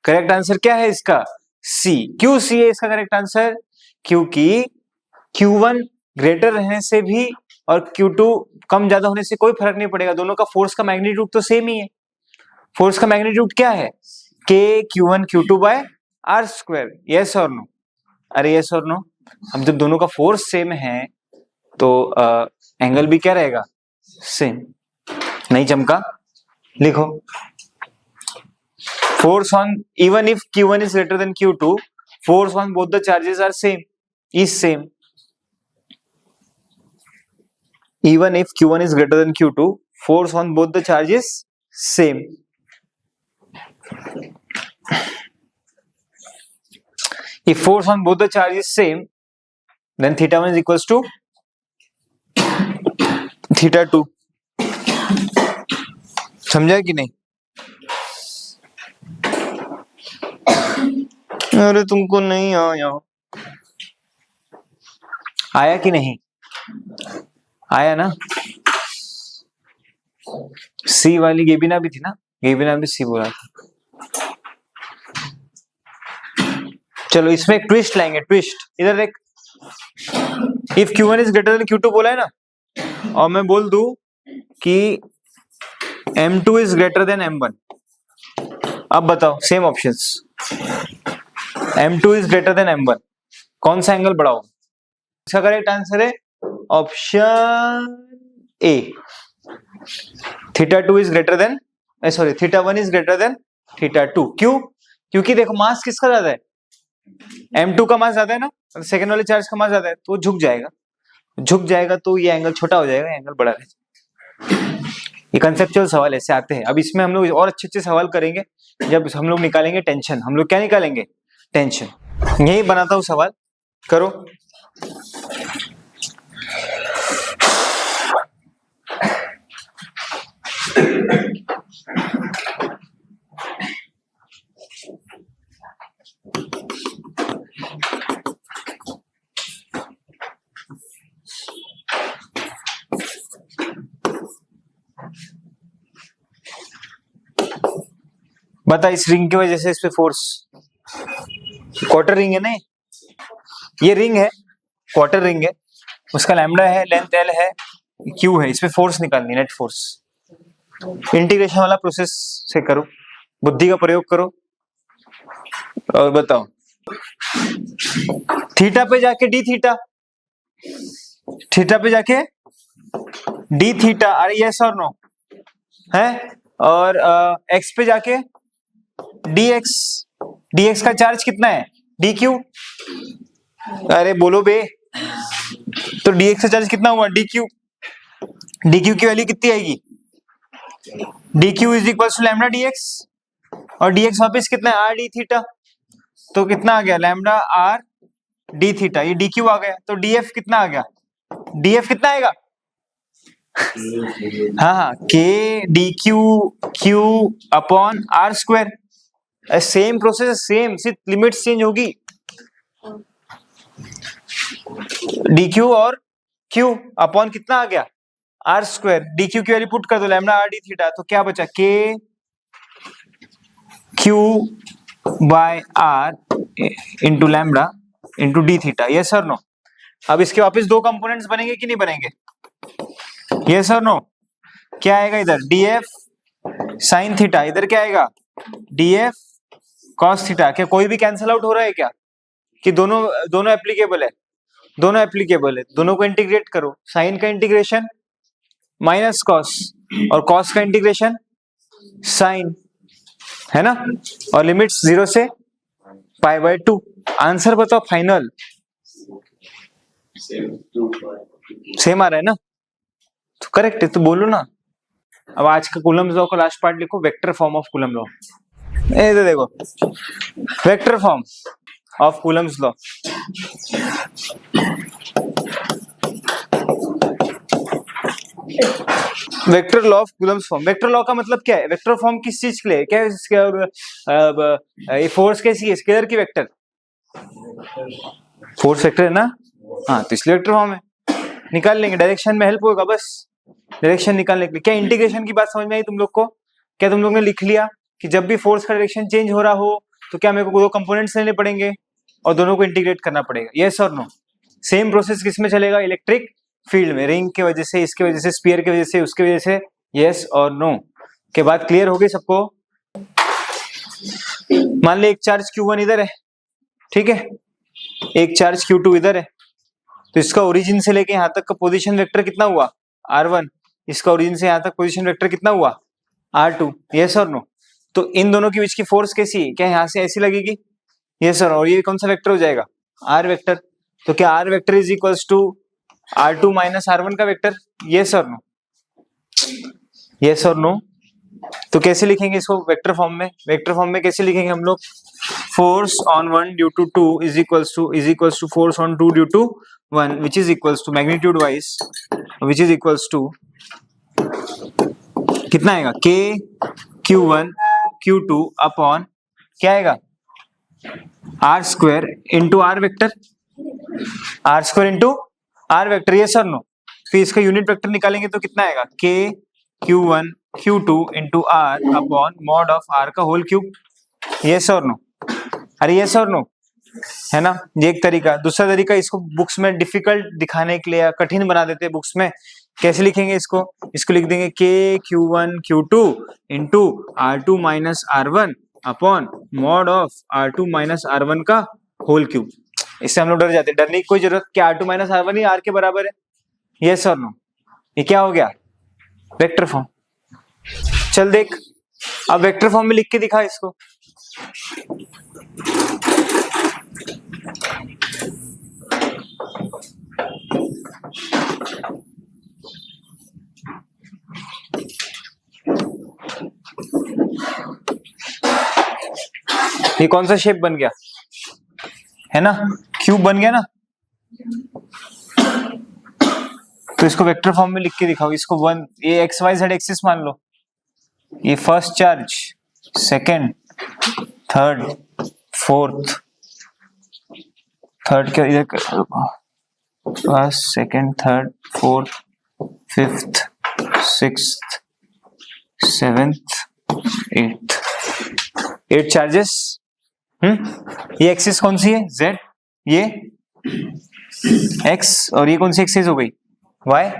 करेक्ट आंसर क्या है इसका? सी। क्यों सी है इसका करेक्ट आंसर? क्योंकि Q1 ग्रेटर रहने से भी और Q2 कम ज्यादा होने से कोई फर्क नहीं पड़ेगा, दोनों का फोर्स का मैग्नीट्यूड तो सेम ही है। फोर्स का मैग्नीट्यूड क्या है? K Q1 Q2 by R square. Yes और नो? अरे यस और नो? अब जब दोनों का फोर्स सेम है तो एंगल भी क्या रहेगा? सेम। नहीं चमका? लिखो। Force on even if Q1 is greater than Q2, force on both the charges are same. Is same. Even if Q1 is greater than Q2, force on both the charges same. If force on both the charges same, then theta 1 is equals to theta 2. समझा कि नहीं? अरे तुमको नहीं आया कि नहीं? आया ना? सी वाली गेबिना भी थी ना? गेबिना भी सी बोला था। चलो इसमें एक ट्विस्ट लाएंगे। ट्विस्ट इधर देख। If Q1 is greater than Q2 बोला है ना, और मैं बोल दूं कि M2 is greater than M1, अब बताओ same options. M2 is greater than M1, कौन सा एंगल बढ़ाओ? इसका करेक्ट आंसर है option A, theta 2 is greater than sorry theta 1 is greater than theta 2। क्यों? क्योंकि देखो मास किसका ज्यादा है? M2 का मास ज्यादा है ना, सेकंड वाले चार्ज का मास ज्यादा है, तो झुक जाएगा। झुक जाएगा तो ये एंगल छोटा हो जाएगा, एंगल बड़ा रहेगा। ये कंसेप्चुअल सवाल ऐसे आते हैं। अब इसमें हम लोग और अच्छे अच्छे सवाल करेंगे जब हम लोग निकालेंगे टेंशन। हम लोग क्या निकालेंगे? टेंशन। यही बनाता हूं सवाल, करो। बता, इस रिंग की वजह से इस पे फोर्स, क्वार्टर रिंग है ना, ये रिंग है, क्वार्टर रिंग है, उसका लैम्डा है, लेंथ L है, Q है, इस पे फोर्स निकालनी, नेट फोर्स। इंटीग्रेशन वाला प्रोसेस से करो, बुद्धि का प्रयोग करो और बताओ। थीटा पे जाके डी थीटा, थीटा पे जाके डी थीटा, अरे यस और नो है, और एक्स पे जाके dx, dx का चार्ज कितना है? dq। अरे बोलो बे, तो dx का चार्ज कितना हुआ? dq। dq की वैल्यू कितनी आएगी? dq is equal to lambda dx, और dx वापस कितना है? r d थीटा, तो कितना आ गया? लैम्डा r d थीटा, ये dq आ गया, तो df कितना आ गया? df कितना आएगा? हाँ, k dq q upon r square. Same process, same, सिर्फ लिमिट्स चेंज होगी। dq और q अपॉन कितना आ गया? r square. dq की वैल्यू पुट कर दो, लैम्डा r d थीटा, तो क्या बचा? k q by r into lambda into d theta. Yes और नो? अब इसके वापस दो कंपोनेंट्स बनेंगे कि नहीं बनेंगे? यस और नो? क्या आएगा इधर? df साइन थीटा, इधर क्या आएगा? df cos theta. क्या कोई भी कैंसिल आउट हो रहा है क्या? कि दोनों एप्लीकेबल है? दोनों एप्लीकेबल है, दोनों को इंटीग्रेट करो। साइन का इंटीग्रेशन माइनस कॉस, और कॉस का इंटीग्रेशन साइन, है ना, और लिमिट्स 0 से π/2। आंसर बताओ फाइनल। सेम आ रहा है ना? तो करेक्ट है, तो बोलो ना। अब आज का कूलम्ब लॉ का लास्ट पार्ट लिखो, vector form of coulomb law. ये देखो, vector form of coulomb law. Vector law of coulomb form. Vector law का मतलब क्या है? वेक्टर फॉर्म किस चीज के लिए? क्या है? ये फोर्स कैसी है? स्केलर की वेक्टर, फोर्स वेक्टर है ना, हाँ, तो इसलिए वेक्टर फॉर्म है। निकाल लेंगे, डायरेक्शन में हेल्प होगा बस। डायरेक्शन निकालने के लिए। क्या इंटीग्रेशन की बात समझ में आई तुम लोग को? क्या तुम लोग ने लिख लिया कि जब भी फोर्स का डायरेक्शन चेंज हो रहा हो तो क्या मेरे को दो कंपोनेंट्स लेने पड़ेंगे और दोनों को इंटीग्रेट करना पड़ेगा? यस और नो? सेम प्रोसेस किस में चलेगा? इलेक्ट्रिक फील्ड में, रिंग के वजह से, इसके वजह से, स्फीयर की वजह से, उसके वजह से। यस और नो के बाद क्लियर हो गई सबको? मान ली एक चार्ज Q1 इधर है, ठीक है, एक चार्ज Q2 इधर है, तो इसका ओरिजिन से लेके यहां तक का पोजीशन वेक्टर कितना हुआ? R1। इसका ओरिजिन से यहां तक पोजीशन वेक्टर कितना हुआ? R2। यस और नो? तो इन दोनों के बीच की फोर्स कैसी है? क्या यहां से ऐसी लगेगी? Yes sir. और ये कौन सा वेक्टर हो जाएगा? R vector. तो क्या R vector is equals to R2 minus R1 का वेक्टर? यस और नो? यस और नो? तो कैसे लिखेंगे इसको वेक्टर फॉर्म में? वेक्टर फॉर्म में कैसे लिखेंगे हम लोग? Force on one due to two is equals to force on two due to one, which is equals to magnitude wise, which is equals to कितना आएगा? K Q1 Q2 अपॉन क्या आएगा? R square into R vector, R square into R vector. ये सर no? फिर इसका unit vector निकालेंगे तो कितना आएगा? K Q1 Q2 into R upon mod of R का होल क्यूब। ये सर नो? अरे ये सर नो है ना? ये एक तरीका। दूसरा तरीका, इसको बुक्स में डिफिकल्ट दिखाने के लिए या कठिन बना देते हैं बुक्स में, कैसे लिखेंगे इसको? इसको लिख देंगे K Q1 Q2 into R2 minus R1 upon mod of R2 minus R1 का होल क्यूब। इससे हम लोग डर जाते हैं। डरने की कोई जरूरत, क्या R2 माइनस R1 ही R के बराबर है? यस और नो? ये क्या हो गया? Vector form. चल देख, अब वेक्टर फॉर्म में लिख के दिखा इसको। ये कौन सा शेप बन गया? है ना? क्यूब बन गया ना? तो इसको वेक्टर फॉर्म में लिख के दिखाओ इसको। वन, ये एक्स वाई जेड एक्सिस मान लो, ये first charge, second, third, fourth, third क्या इधर, first, second, third, fourth, fifth, sixth, seventh, eighth, 8 charges. ये एक्सिस कौन सी है? Z, ये X, और ये कौन सी एक्सिस हो गई? Y,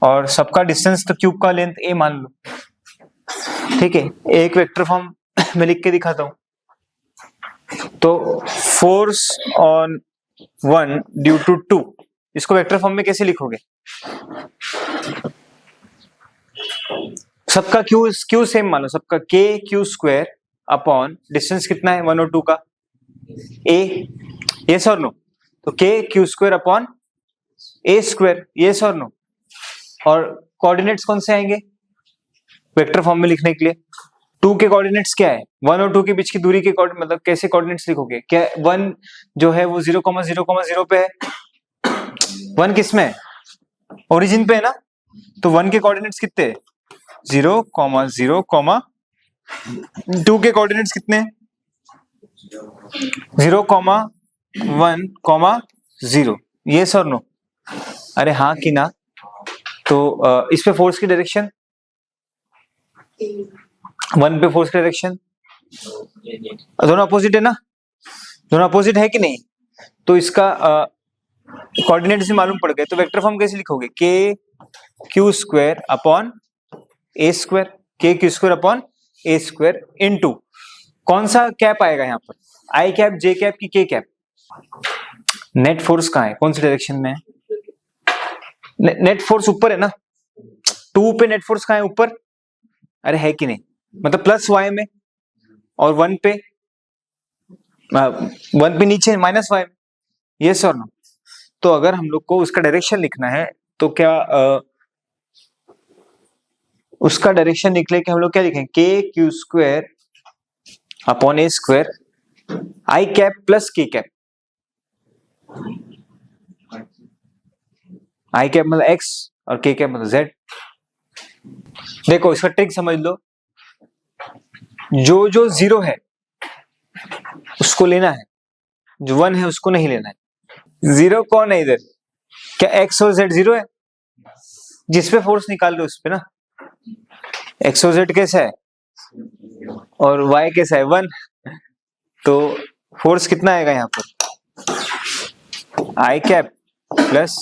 और सबका डिस्टेंस तो क्यूब का लेंथ A मान लो, ठीक है। एक वेक्टर फॉर्म में लिख के दिखाता हूं। तो force on one due to two, इसको वेक्टर फॉर्म में कैसे लिखोगे? सबका क्यू सेम मान लो, सबका K Q square upon distance कितना है 1 और 2 का? A। यस और नो? तो K Q square upon A square. Yes और नो? और कोऑर्डिनेट्स कौन से आएंगे वेक्टर फॉर्म में लिखने के लिए? 2 के कोऑर्डिनेट्स क्या है? 1 और 2 के बीच की दूरी के मतलब कैसे कोऑर्डिनेट्स लिखोगे? क्या 1 जो है वो 0,0,0 पे है? 1 किस में है? ओरिजिन पे है ना? तो 1 के कोऑर्डिनेट्स कितने हैं? 0,0, 2 के कोऑर्डिनेट्स कितने हैं? 0,1,0। यस और नो? अरे हाँ कि ना? तो इस पे फोर्स की डायरेक्शन, 1 पे फोर्स की डायरेक्शन, दोनों अपोजिट है ना? दोनों अपोजिट है कि नहीं? तो इसका कोऑर्डिनेट से मालूम पड़ गए। तो वेक्टर फॉर्म कैसे लिखोगे? K Q square upon A square, K Q square upon A square into कौन सा कैप आएगा यहाँ पर? I कैप, J कैप की K कैप? नेट फोर्स कहाँ है? कौन सी डायरेक्शन में है? नेट फोर्स ऊपर है ना? 2 पे नेट फोर्स कहाँ है? ऊपर। अरे है कि नहीं? मतलब प्लस y में, और 1 पे नीचे माइनस y में। यस और नो? तो अगर हम लोग को उसका डायरेक्शन लिखना है तो क्या उसका डायरेक्शन निकले कि हम लोग क्या लिखेंगे? K Q square upon A square, I cap plus K cap. I cap मतलब X और K कैप मतलब Z। देखो इसका ट्रिक समझ लो, जो जो 0 है उसको लेना है, जो 1 है उसको नहीं लेना है। 0 कौन है इधर? क्या X और Z 0 है? जिस पे फोर्स निकाल लो उस पे ना, एक्सोजेड कैसा है और वाई कैसा है 1, तो फोर्स कितना आएगा यहाँ पर, आई कैप प्लस